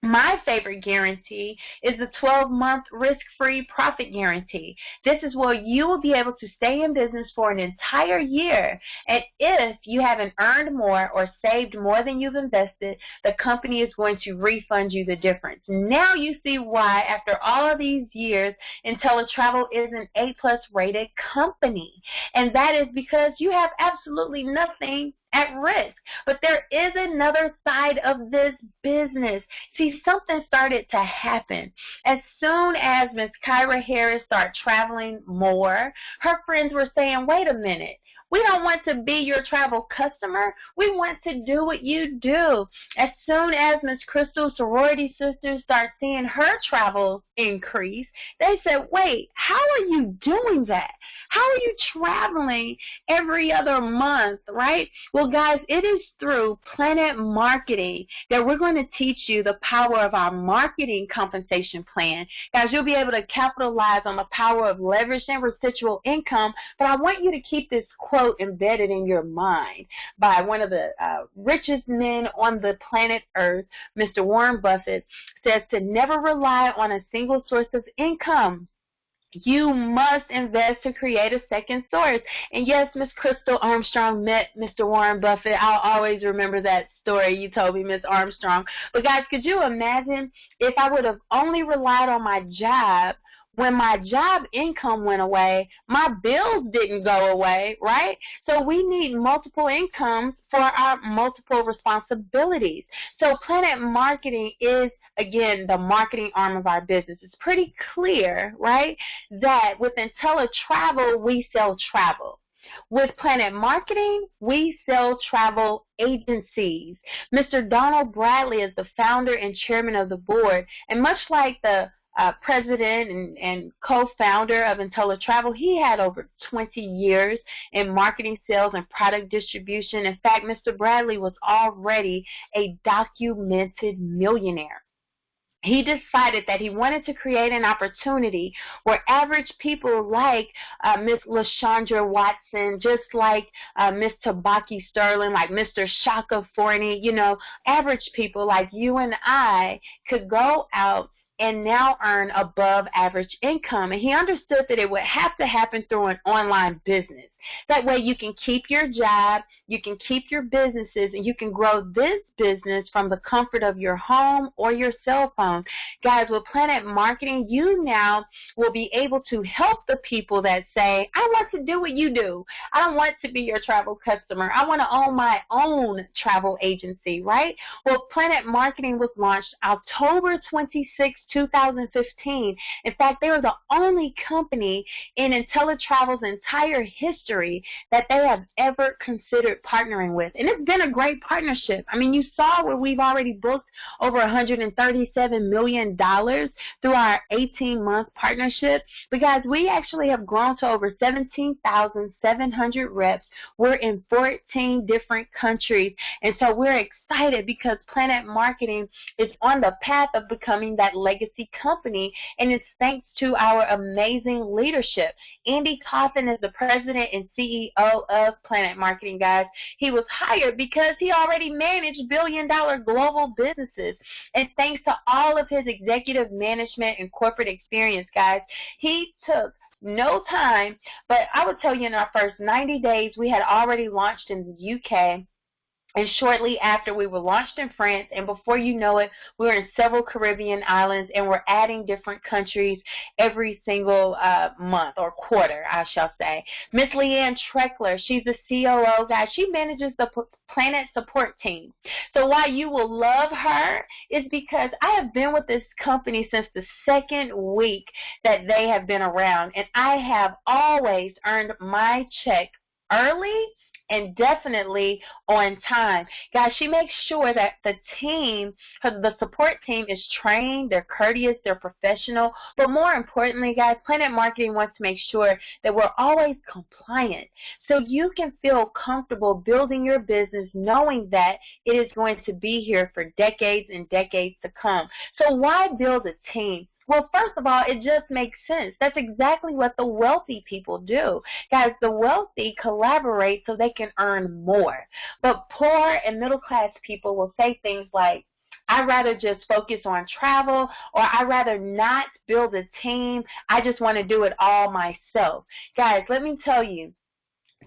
S1: My favorite guarantee is the 12-month risk-free profit guarantee. This is where you will be able to stay in business for an entire year. And if you haven't earned more or saved more than you've invested, the company is going to refund you the difference. Now you see why, after all of these years, IntelliTravel is an A+ rated company. And that is because you have absolutely nothing at risk. But there is another side of this business. See, something started to happen. As soon as Miss Kyra Harris started traveling more, her friends were saying, wait a minute, we don't want to be your travel customer. We want to do what you do. As soon as Miss Crystal's sorority sisters start seeing her travel increase, they said, wait, how are you doing that? How are you traveling every other month, right? Well, guys, it is through Planet Marketing that we're going to teach you the power of our marketing compensation plan. Guys, you'll be able to capitalize on the power of leverage and residual income, but I want you to keep this quote embedded in your mind by one of the richest men on the planet Earth, Mr. Warren Buffett, says to never rely on a single source of income. You must invest to create a second source. And yes, Miss Crystal Armstrong met Mr. Warren Buffett. I'll always remember that story you told me, Miss Armstrong. But guys, could you imagine if I would have only relied on my job? When my job income went away, my bills didn't go away, right? So we need multiple incomes for our multiple responsibilities. So Planet Marketing is, again, the marketing arm of our business. It's pretty clear, right, that with IntelliTravel, we sell travel. With Planet Marketing, we sell travel agencies. Mr. Donald Bradley is the founder and chairman of the board, and much like the president and co-founder of IntelliTravel, he had over 20 years in marketing, sales, and product distribution. In fact, Mr. Bradley was already a documented millionaire. He decided that he wanted to create an opportunity where average people like Miss LaShondra Watson, just like Miss Tabaki Sterling, like Mr. Shaka Forney, you know, average people like you and I could go out and now earn above average income. And he understood that it would have to happen through an online business. That way you can keep your job, you can keep your businesses, and you can grow this business from the comfort of your home or your cell phone. Guys, with Planet Marketing, you now will be able to help the people that say, I want to do what you do. I don't want to be your travel customer. I want to own my own travel agency, right? Well, Planet Marketing was launched October 26, 2015. In fact, they were the only company in IntelliTravel's entire history that they have ever considered partnering with. And it's been a great partnership. I mean, you saw where we've already booked over $137 million through our 18-month partnership. But guys, we actually have grown to over 17,700 reps. We're in 14 different countries. And so we're excited because Planet Marketing is on the path of becoming that legacy company. And it's thanks to our amazing leadership. Andy Coffin is the president and CEO of Planet Marketing, guys. He was hired because he already managed billion-dollar global businesses. And thanks to all of his executive management and corporate experience, guys, he took no time, but I would tell you in our first 90 days, we had already launched in the UK. And shortly after, we were launched in France, and before you know it, we were in several Caribbean islands, and we're adding different countries every single month or quarter, I shall say. Miss Leanne Treckler, she's the COO, guys. She manages the Planet support team. So why you will love her is because I have been with this company since the second week that they have been around, and I have always earned my check early and definitely on time. Guys, she makes sure that the team, the support team, is trained, they're courteous, they're professional, but more importantly, guys, Planet Marketing wants to make sure that we're always compliant so you can feel comfortable building your business knowing that it is going to be here for decades and decades to come. So why build a team? Well, first of all, it just makes sense. That's exactly what the wealthy people do. Guys, the wealthy collaborate so they can earn more. But poor and middle-class people will say things like, I'd rather just focus on travel, or I'd rather not build a team. I just want to do it all myself. Guys, let me tell you,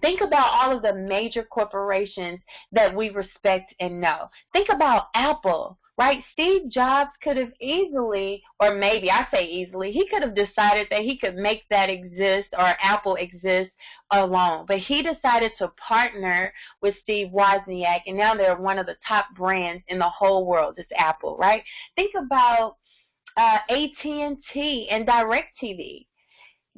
S1: think about all of the major corporations that we respect and know. Think about Apple, right? Steve Jobs could have easily, or maybe I say easily, he could have decided that he could make that exist or Apple exist alone. But he decided to partner with Steve Wozniak, and now they're one of the top brands in the whole world. It's Apple, right? Think about AT&T and DirecTV.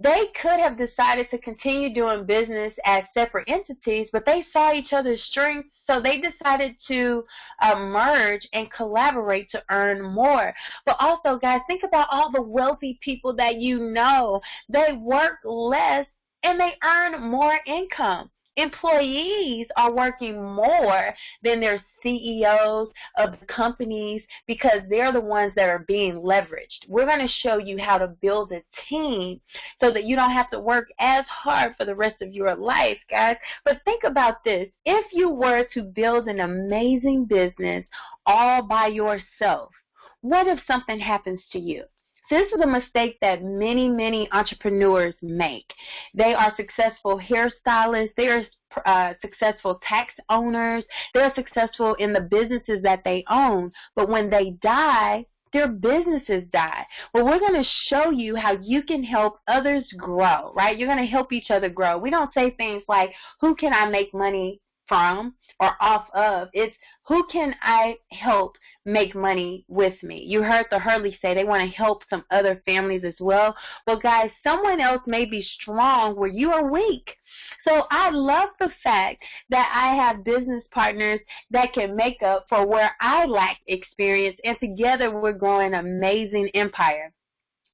S1: They could have decided to continue doing business as separate entities, but they saw each other's strengths, so they decided to merge and collaborate to earn more. But also, guys, think about all the wealthy people that you know. They work less and they earn more income. Employees are working more than their CEOs of the companies because they're the ones that are being leveraged. We're going to show you how to build a team so that you don't have to work as hard for the rest of your life, guys. But think about this. If you were to build an amazing business all by yourself, what if something happens to you? This is a mistake that many entrepreneurs make. They are successful hairstylists. They are successful tax owners. They're successful in the businesses that they own. But when they die, their businesses die. Well, we're going to show you how you can help others grow, right? You're going to help each other grow. We don't say things like, who can I make money from or off of? It's, who can I help make money with me? You heard the Hurley say they want to help some other families as well. Well, guys, someone else may be strong where you are weak. So I love the fact that I have business partners that can make up for where I lack experience, and together we're growing an amazing empire.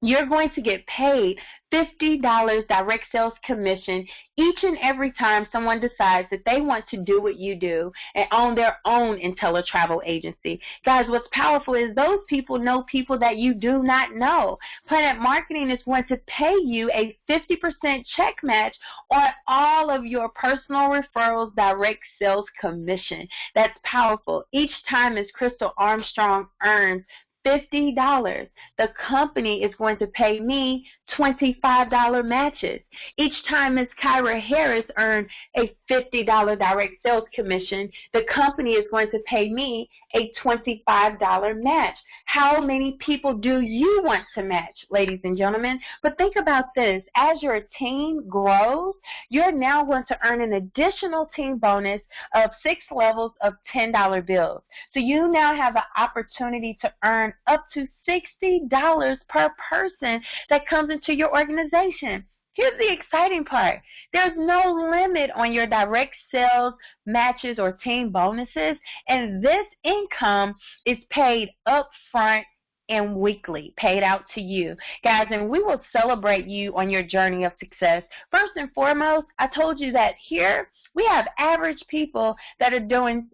S1: You're going to get paid $50 direct sales commission each and every time someone decides that they want to do what you do and own their own IntelliTravel agency. Guys, what's powerful is those people know people that you do not know. Planet Marketing is going to pay you a 50% check match on all of your personal referrals direct sales commission. That's powerful. Each time Ms. Crystal Armstrong earns $50, the company is going to pay me $25 matches. Each time Ms. Kyra Harris earned a $50 direct sales commission, the company is going to pay me a $25 match. How many people do you want to match, ladies and gentlemen? But think about this. As your team grows, you're now going to earn an additional team bonus of 6 levels of $10 bills. So you now have the opportunity to earn up to $60 per person that comes into your organization. Here's the exciting part. There's no limit on your direct sales matches or team bonuses, and this income is paid up front and weekly, paid out to you. Guys, and we will celebrate you on your journey of success. First and foremost, I told you that here we have average people that are doing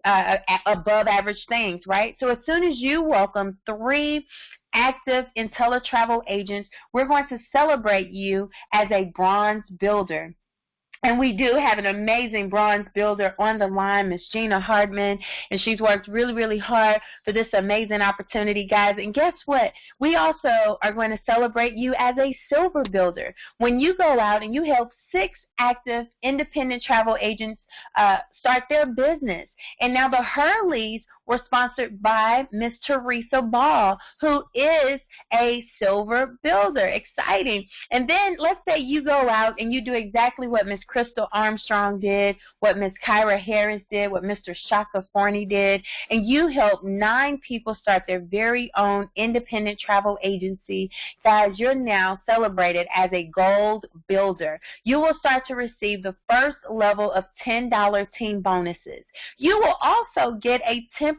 S1: above average things, right? So as soon as you welcome 3 active IntelliTravel agents, we're going to celebrate you as a bronze builder. And we do have an amazing bronze builder on the line, Miss Gina Hardman, and she's worked really hard for this amazing opportunity, guys. And guess what? We also are going to celebrate you as a silver builder. When you go out and you help 6 active independent travel agents start their business. And now the Hurleys were sponsored by Miss Teresa Ball, who is a silver builder. Exciting. And then let's say you go out and you do exactly what Miss Crystal Armstrong did, what Miss Kyra Harris did, what Mr. Shaka Forney did, and you help 9 people start their very own independent travel agency. Guys, you're now celebrated as a gold builder. You will start to receive the first level of $10 team bonuses. You will also get a 10%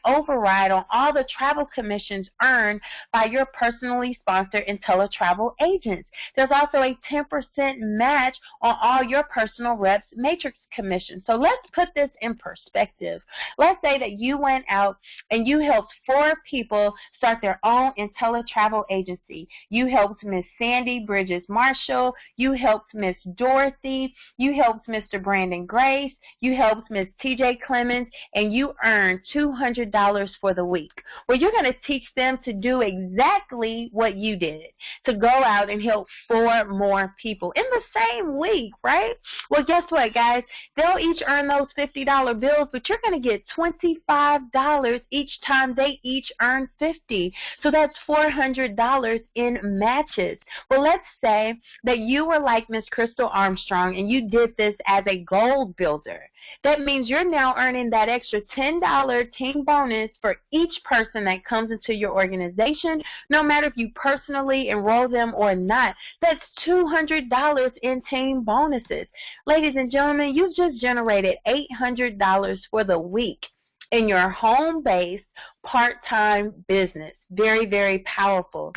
S1: override on all the travel commissions earned by your personally sponsored IntelliTravel agents. There's also a 10% match on all your personal reps matrix commission. So let's put this in perspective. Let's say that you went out and you helped 4 people start their own IntelliTravel agency. You helped Miss Sandy Bridges Marshall. You helped Miss Dorothy. You helped Mr. Brandon Grace. You helped Miss TJ Clemens, and you earned $200 for the week. Well, you're going to teach them to do exactly what you did, to go out and help 4 more people in the same week, right? Well, guess what, guys? They'll each earn those $50 bills, but you're going to get $25 each time they each earn $50. So that's $400 in matches. Well, let's say that you were like Miss Crystal Armstrong and you did this as a goal builder. That means you're now earning that extra $10 team bonus for each person that comes into your organization, no matter if you personally enroll them or not. That's $200 in team bonuses. Ladies and gentlemen, you've just generated $800 for the week in your home-based part-time business. Very, very powerful.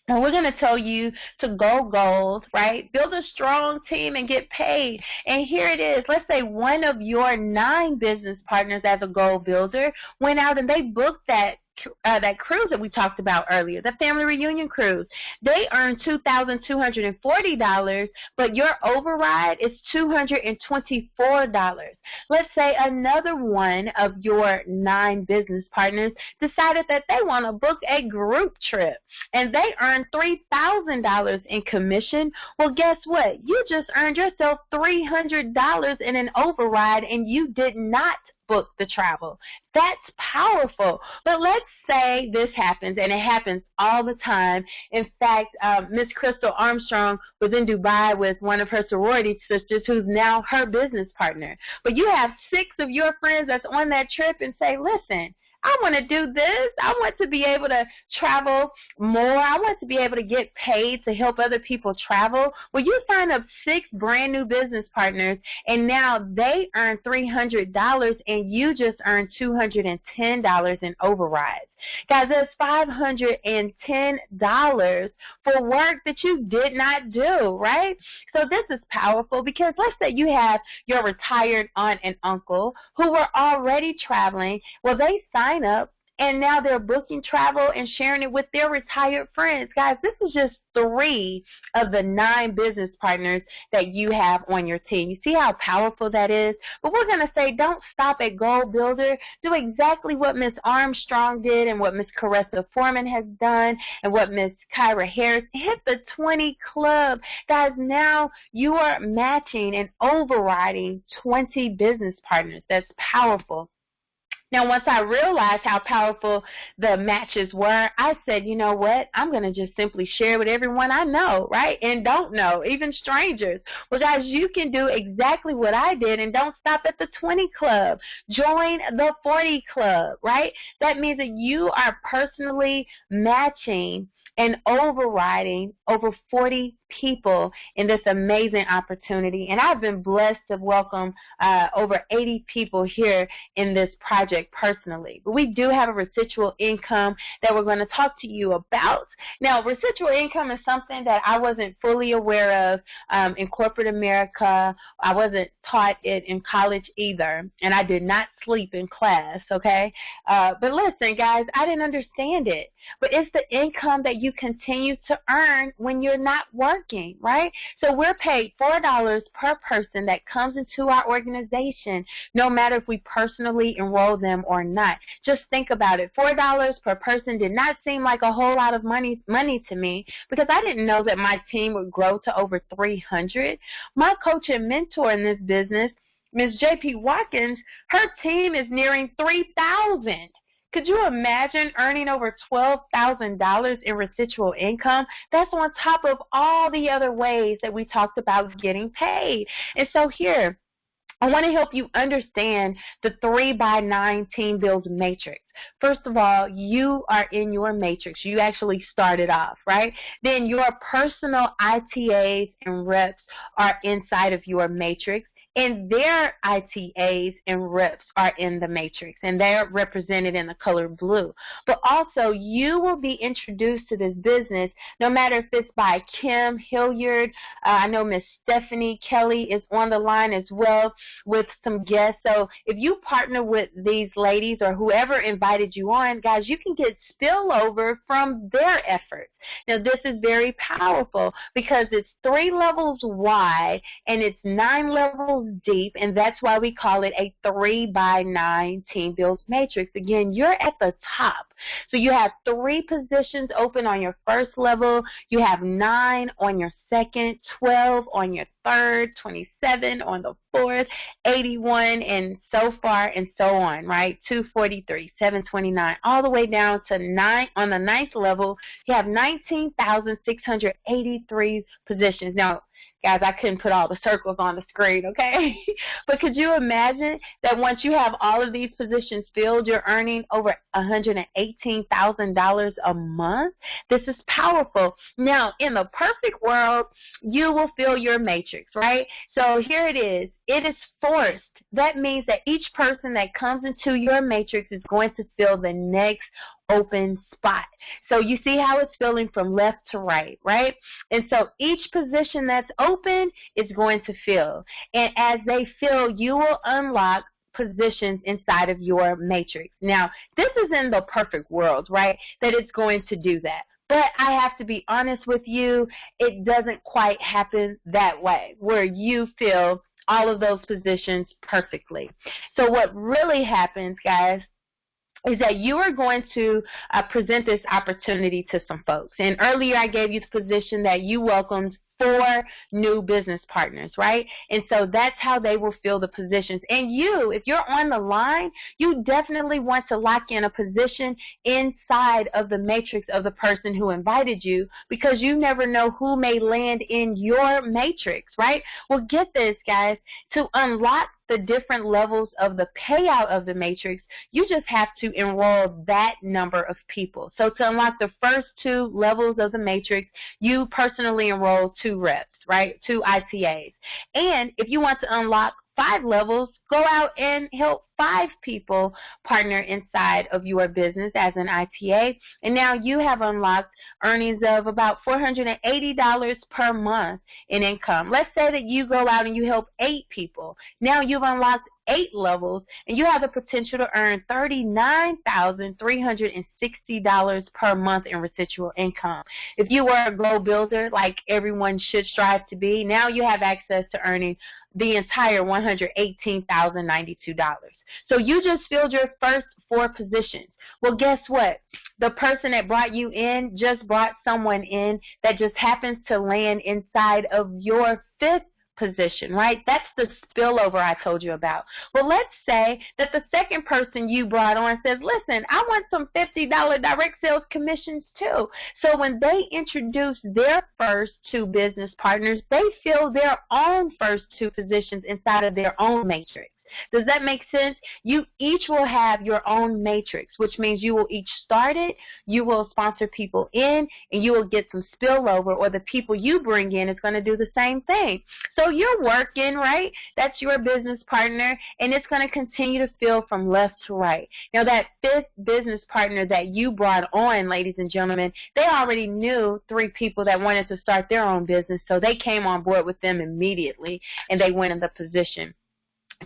S1: And we're going to tell you to go gold, right? Build a strong team and get paid. And here it is. Let's say one of your 9 business partners as a goal builder went out and they booked that cruise that we talked about earlier, the family reunion cruise. They earned $2,240, but your override is $224. Let's say another one of your 9 business partners decided that they want to book a group trip, and they earned $3,000 in commission. Well, guess what? You just earned yourself $300 in an override, and you did not book the travel. That's powerful. But let's say this happens, and it happens all the time. In fact, Miss Crystal Armstrong was in Dubai with one of her sorority sisters who's now her business partner. But you have 6 of your friends that's on that trip and say, listen, I want to do this. I want to be able to travel more. I want to be able to get paid to help other people travel. Well, you sign up 6 brand new business partners, and now they earn $300, and you just earn $210 in overrides. Guys, that's $510 for work that you did not do, right? So this is powerful because let's say you have your retired aunt and uncle who were already traveling. Well, they sign up, and now they're booking travel and sharing it with their retired friends. Guys, this is just 3 of the 9 business partners that you have on your team. You see how powerful that is? But we're going to say don't stop at Goal Builder. Do exactly what Miss Armstrong did and what Miss Caressa Foreman has done and what Miss Kyra Harris. Hit the 20 club. Guys, now you are matching and overriding 20 business partners. That's powerful. Now, once I realized how powerful the matches were, I said, you know what, I'm going to just simply share with everyone I know, right, and don't know, even strangers. Well, guys, you can do exactly what I did and don't stop at the 20 club. Join the 40 club, right? That means that you are personally matching and overriding over 40 people in this amazing opportunity. And I've been blessed to welcome over 80 people here in this project personally. But we do have a residual income that we're going to talk to you about. Now, residual income is something that I wasn't fully aware of in corporate America. I wasn't taught it in college either, and I did not sleep in class, okay? But listen, guys, I didn't understand it. But it's the income that you continue to earn when you're not working, right? So we're paid $4 per person that comes into our organization, no matter if we personally enroll them or not. Just think about it. $4 per person did not seem like a whole lot of money to me because I didn't know that my team would grow to over 300. My coach and mentor in this business, Ms. J.P. Watkins, her team is nearing 3,000. Could you imagine earning over $12,000 in residual income? That's on top of all the other ways that we talked about getting paid. And so here, I want to help you understand the 3x9 team build matrix. First of all, you are in your matrix. You actually started off, right? Then your personal ITAs and reps are inside of your matrix. And their ITAs and reps are in the matrix, and they're represented in the color blue. But also, you will be introduced to this business no matter if it's by Kim Hilliard. I know Miss Stephanie Kelly is on the line as well with some guests. So if you partner with these ladies or whoever invited you on, guys, you can get spillover from their efforts. Now, this is very powerful because it's 3 levels wide and it's 9 levels deep, and that's why we call it a 3x9 team build matrix. Again, you're at the top. So you have 3 positions open on your first level. You have 9 on your second, 12 on your third, 27 on the fourth, 81, and so far and so on, right? 243, 729, all the way down to 9. On the 9th level, you have 19,683 positions. Now, guys, I couldn't put all the circles on the screen, okay? But could you imagine that once you have all of these positions filled, you're earning over $118,000 a month? This is powerful. Now, in the perfect world, you will fill your matrix, right? So here it is. It is forced. That means that each person that comes into your matrix is going to fill the next open spot. So you see how it's filling from left to right, right? And so each position that's open is going to fill. And as they fill, you will unlock positions inside of your matrix. Now, this is in the perfect world, right, that it's going to do that. But I have to be honest with you, it doesn't quite happen that way, where you fill all of those positions perfectly. So what really happens, guys, is that you are going to present this opportunity to some folks. And earlier I gave you the position that you welcomed 4 new business partners, right? And so that's how they will fill the positions. And you, if you're on the line, you definitely want to lock in a position inside of the matrix of the person who invited you, because you never know who may land in your matrix, right? Well, get this, guys. To unlock the different levels of the payout of the matrix, you just have to enroll that number of people. So to unlock the first 2 levels of the matrix, you personally enroll 2 reps, right? 2 ITAs. And if you want to unlock 5 levels, go out and help 5 people partner inside of your business as an ITA, and now you have unlocked earnings of about $480 per month in income. Let's say that you go out and you help 8 people. Now you've unlocked 8 levels, and you have the potential to earn $39,360 per month in residual income. If you were a goal builder, like everyone should strive to be, now you have access to earning the entire $118,092. So you just filled your first 4 positions. Well, guess what? The person that brought you in just brought someone in that just happens to land inside of your 5th position, right? That's the spillover I told you about. Well, let's say that the second person you brought on says, listen, I want some $50 direct sales commissions too. So when they introduce their first 2 business partners, they fill their own first 2 positions inside of their own matrix. Does that make sense? You each will have your own matrix, which means you will each start it, you will sponsor people in, and you will get some spillover, or the people you bring in is going to do the same thing. So you're working, right? That's your business partner, and it's going to continue to fill from left to right. Now, that 5th business partner that you brought on, ladies and gentlemen, they already knew 3 people that wanted to start their own business, so they came on board with them immediately, and they went in the position.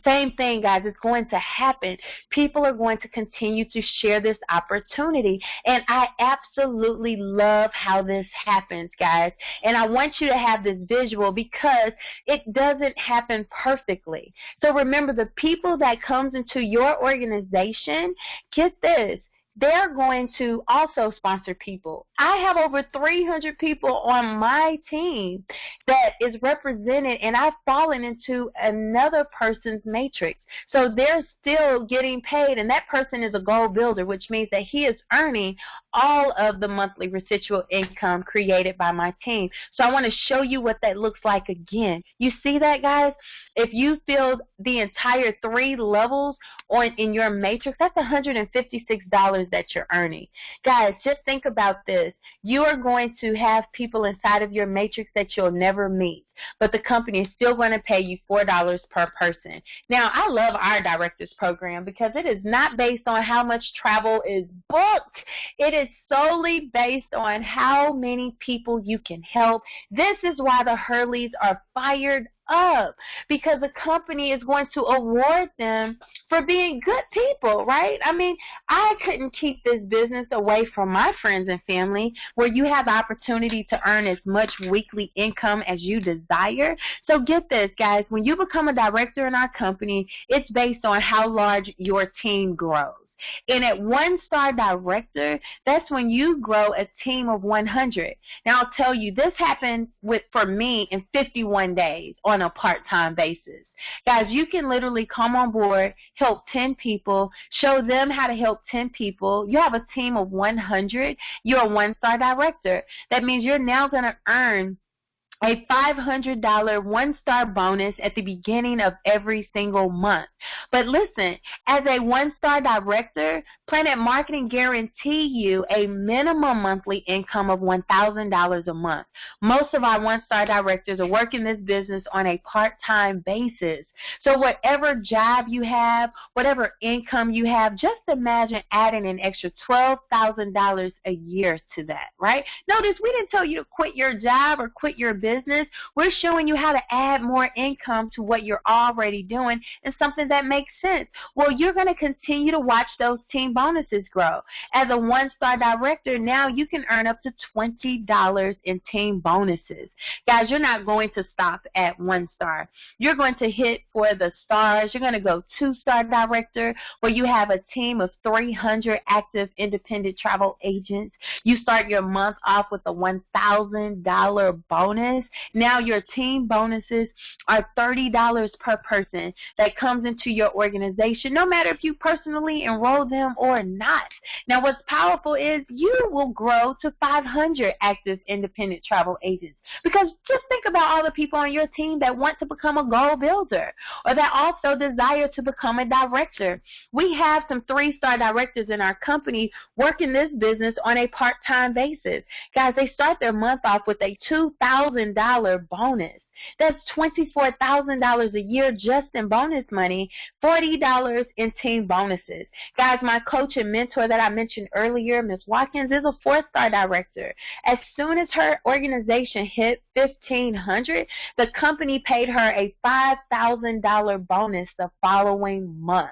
S1: Same thing, guys, is going to happen. People are going to continue to share this opportunity, and I absolutely love how this happens, guys. And I want you to have this visual because it doesn't happen perfectly. So remember, the people that comes into your organization, get this, they're going to also sponsor people. I have over 300 people on my team that is represented, and I've fallen into another person's matrix. So they're still getting paid, and that person is a goal builder, which means that he is earning all of the monthly residual income created by my team. So I want to show you what that looks like again. You see that, guys? If you filled the entire 3 levels in your matrix, that's $156 that you're earning. Guys, just think about this. You are going to have people inside of your matrix that you'll never meet, but the company is still going to pay you $4 per person. Now, I love our directors program because it is not based on how much travel is booked. It is solely based on how many people you can help. This is why the Hurleys are fired up because the company is going to award them for being good people, right? I mean, I couldn't keep this business away from my friends and family where you have the opportunity to earn as much weekly income as you desire. So get this, guys. When you become a director in our company, it's based on how large your team grows. And at one-star director, that's when you grow a team of 100. Now, I'll tell you, this happened for me in 51 days on a part-time basis. Guys, you can literally come on board, help 10 people, show them how to help 10 people. You have a team of 100. You're a one-star director. That means you're now going to earn a $500 one-star bonus at the beginning of every single month. But listen, as a one-star director, Planet Marketing guarantee you a minimum monthly income of $1,000 a month. Most of our one-star directors are working this business on a part-time basis. So whatever job you have, whatever income you have, just imagine adding an extra $12,000 a year to that, right? Notice we didn't tell you to quit your job or quit your business. We're showing you how to add more income to what you're already doing and something that makes sense. Well, you're going to continue to watch those team bonuses grow. As a one-star director, now you can earn up to $20 in team bonuses. Guys, you're not going to stop at one star. You're going to hit for the stars. You're going to go two-star director where you have a team of 300 active independent travel agents. You start your month off with a $1,000 bonus. Now your team bonuses are $30 per person that comes into your organization, no matter if you personally enroll them or not. Now what's powerful is you will grow to 500 active independent travel agents, because just think about all the people on your team that want to become a goal builder or that also desire to become a director. We have some 3-star directors in our company working this business on a part-time basis. Guys, they start their month off with a $2,000 bonus. That's $24,000 a year just in bonus money, $40 in team bonuses. Guys, my coach and mentor that I mentioned earlier, Ms. Watkins, is a 4-star director. As soon as her organization hit 1,500, the company paid her a $5,000 bonus the following month.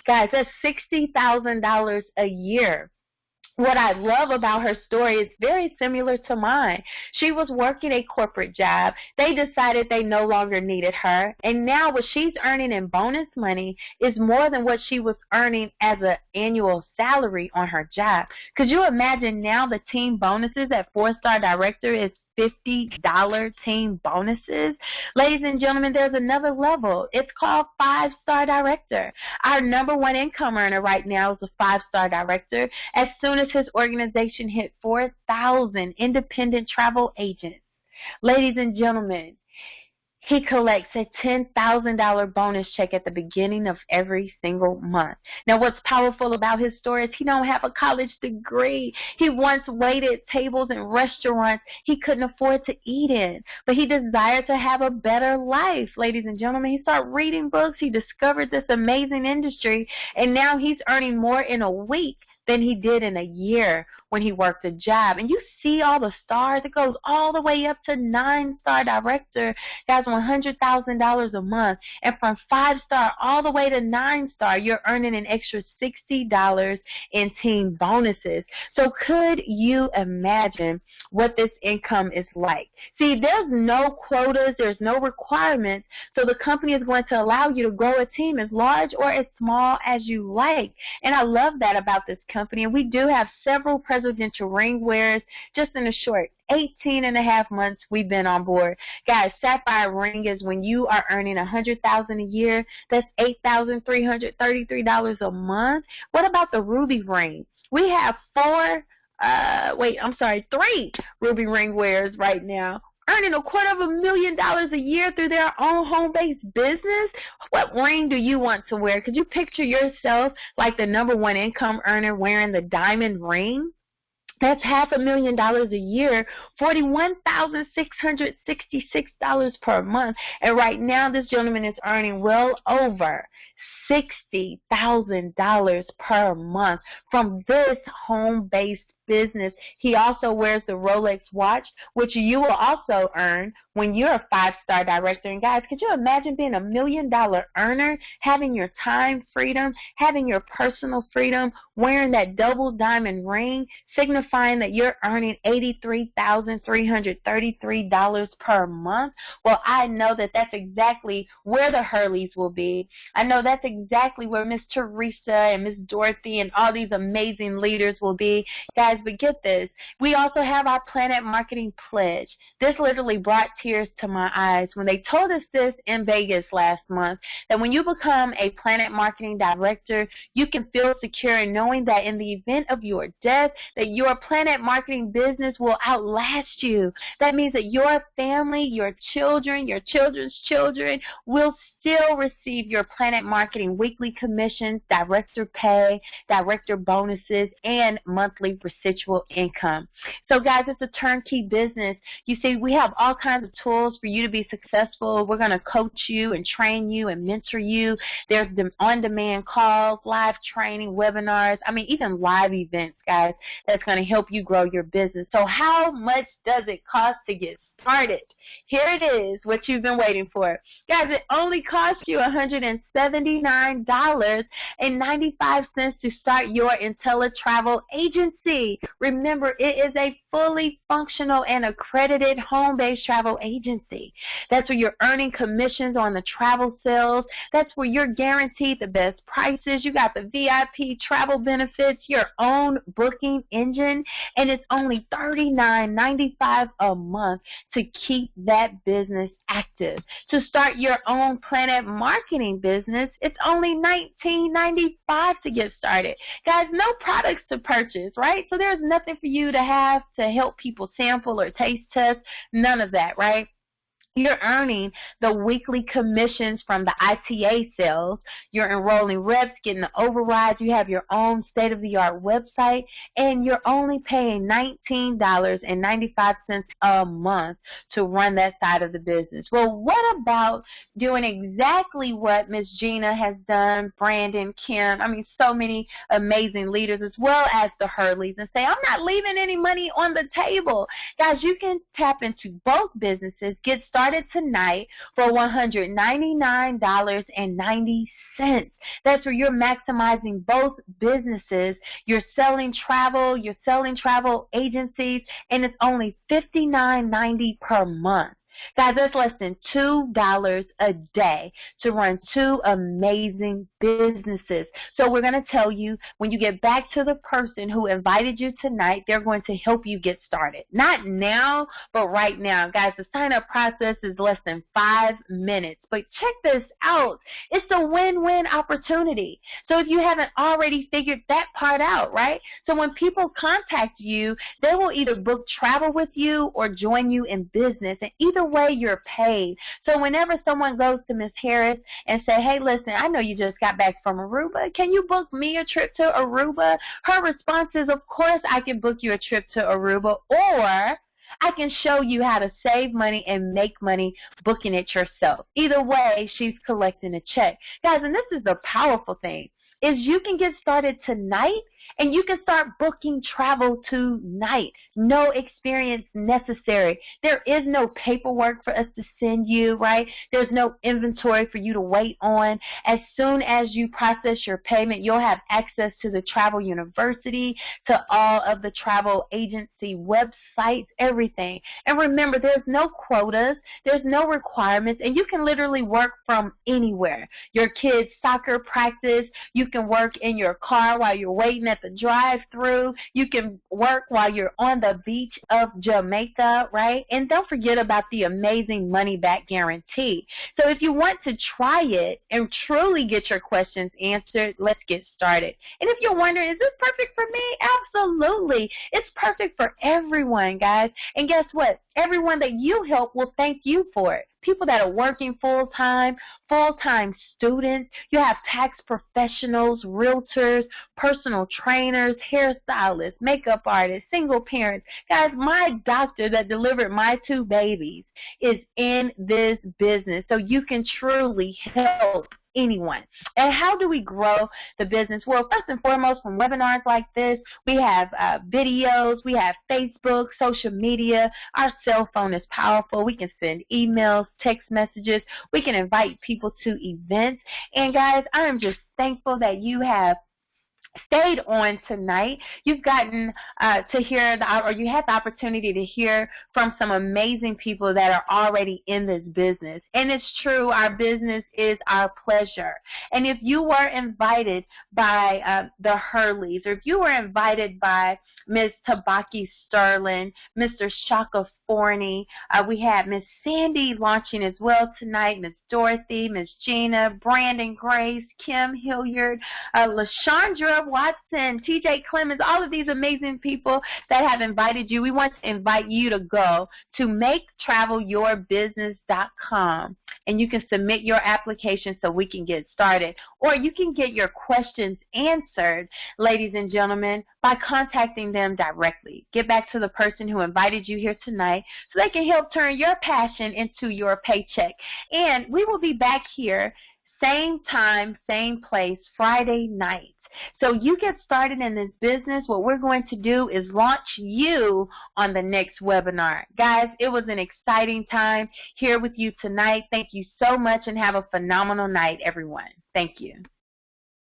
S1: Guys, that's $60,000 a year. What I love about her story is very similar to mine. She was working a corporate job. They decided they no longer needed her. And now what she's earning in bonus money is more than what she was earning as an annual salary on her job. Could you imagine now the team bonuses at 4-star director is $50 team bonuses? Ladies and gentlemen, there's another level. It's called 5-star director. Our number one income earner right now is a 5-star director. As soon as his organization hit 4,000 independent travel agents, ladies and gentlemen, he collects a $10,000 bonus check at the beginning of every single month. Now, what's powerful about his story is he don't have a college degree. He once waited tables in restaurants he couldn't afford to eat in, but he desired to have a better life, ladies and gentlemen. He started reading books. He discovered this amazing industry, and now he's earning more in a week than he did in a year when he worked a job. And you see all the stars. It goes all the way up to 9-star director. That's $100,000 a month. And from 5-star all the way to 9-star, you're earning an extra $60 in team bonuses. So could you imagine what this income is like? See, there's no quotas. There's no requirements. So the company is going to allow you to grow a team as large or as small as you like. And I love that about this company. And we do have several presidential ring wearers just in a short 18 and a half months we've been on board. Guys, Sapphire ring is when you are earning $100,000 a year. That's $8,333 a month. What about the Ruby ring? We have 3 Ruby ring wearers right now, earning $250,000 a year through their own home-based business. What ring do you want to wear? Could you picture yourself like the number one income earner wearing the diamond ring? That's $500,000 a year, $41,666 per month. And right now, this gentleman is earning well over $60,000 per month from this home-based business. He also wears the Rolex watch, which you will also earn when you're a 5-star director. And guys, could you imagine being $1 million earner, having your time freedom, having your personal freedom, wearing that double diamond ring, signifying that you're earning $83,333 per month? Well, I know that that's exactly where the Hurleys will be. I know that's exactly where Miss Teresa and Miss Dorothy and all these amazing leaders will be. Guys, but get this. We also have our Planet Marketing Pledge. This literally brought tears to my eyes when they told us this in Vegas last month, that when you become a Planet Marketing Director, you can feel secure in knowing that in the event of your death, that your Planet Marketing business will outlast you. That means that your family, your children, your children's children will still receive your Planet Marketing weekly commissions, director pay, director bonuses, and monthly residual income. So guys, it's a turnkey business. You see, we have all kinds of tools for you to be successful. We're going to coach you and train you and mentor you. There's on-demand calls, live training, webinars, even live events, guys, that's going to help you grow your business. So how much does it cost to get started? Here it is, what you've been waiting for. Guys, it only costs you $179.95 to start your IntelliTravel agency. Remember, it is a fully functional and accredited home-based travel agency. That's where you're earning commissions on the travel sales. That's where you're guaranteed the best prices. You got the VIP travel benefits, your own booking engine, and it's only $39.95 a month to keep that business active. To start your own Planet Marketing business, it's only $19.95 to get started. Guys, no products to purchase, right? So there's nothing for you to have to help people sample or taste test, none of that, right? You're earning the weekly commissions from the ITA sales. You're enrolling reps, getting the overrides. You have your own state-of-the-art website, and you're only paying $19.95 a month to run that side of the business. Well, what about doing exactly what Miss Gina has done, Brandon, Kim, so many amazing leaders, as well as the Hurleys, and say, I'm not leaving any money on the table. Guys, you can tap into both businesses, get started tonight for $199.90. That's where you're maximizing both businesses. You're selling travel agencies, and it's only $59.90 per month. Guys, that's less than $2 a day to run two amazing businesses. So we're going to tell you, when you get back to the person who invited you tonight, they're going to help you get started. Not now, but right now. Guys, the sign-up process is less than 5 minutes. But check this out. It's a win-win opportunity. So if you haven't already figured that part out, right? So when people contact you, they will either book travel with you or join you in business. And either way, you're paid. So whenever someone goes to Miss Harris and say, hey, listen, I know you just got back from Aruba. Can you book me a trip to Aruba? Her response is, of course I can book you a trip to Aruba, or I can show you how to save money and make money booking it yourself. Either way, she's collecting a check. Guys, and this is the powerful thing, is you can get started tonight and you can start booking travel tonight. No experience necessary. There is no paperwork for us to send you, right? There's no inventory for you to wait on. As soon as you process your payment, you'll have access to the Travel University, to all of the travel agency websites, everything. And remember, there's no quotas, there's no requirements, and you can literally work from anywhere. Your kids' soccer practice, you can work in your car while you're waiting at the drive-through. You can work while you're on the beach of Jamaica, right? And don't forget about the amazing money-back guarantee. So if you want to try it and truly get your questions answered, let's get started. And if you're wondering, is this perfect for me? Absolutely. It's perfect for everyone, guys. And guess what? Everyone that you help will thank you for it. People that are working full-time students. You have tax professionals, realtors, personal trainers, hairstylists, makeup artists, single parents. Guys, my doctor that delivered my 2 babies is in this business, so you can truly help anyone. And how do we grow the business? Well, first and foremost, from webinars like this, we have videos, we have Facebook, social media. Our cell phone is powerful. We can send emails, text messages. We can invite people to events. And guys, I am just thankful that you have stayed on tonight. You've gotten to hear, or you had the opportunity to hear from some amazing people that are already in this business. And it's true, our business is our pleasure. And if you were invited by the Hurleys, or if you were invited by Ms. Tabaki Sterling, Mr. Shaka Forney, we had Miss Sandy launching as well tonight, Miss Dorothy, Miss Gina, Brandon Grace, Kim Hilliard, LaShandra Watson, TJ Clemens, all of these amazing people that have invited you. We want to invite you to go to maketravelyourbusiness.com, and you can submit your application so we can get started. Or you can get your questions answered, ladies and gentlemen, by contacting them directly. Get back to the person who invited you here tonight so they can help turn your passion into your paycheck. And we will be back here, same time, same place, Friday night. So you get started in this business. What we're going to do is launch you on the next webinar. Guys, it was an exciting time here with you tonight. Thank you so much and have a phenomenal night, everyone. Thank you.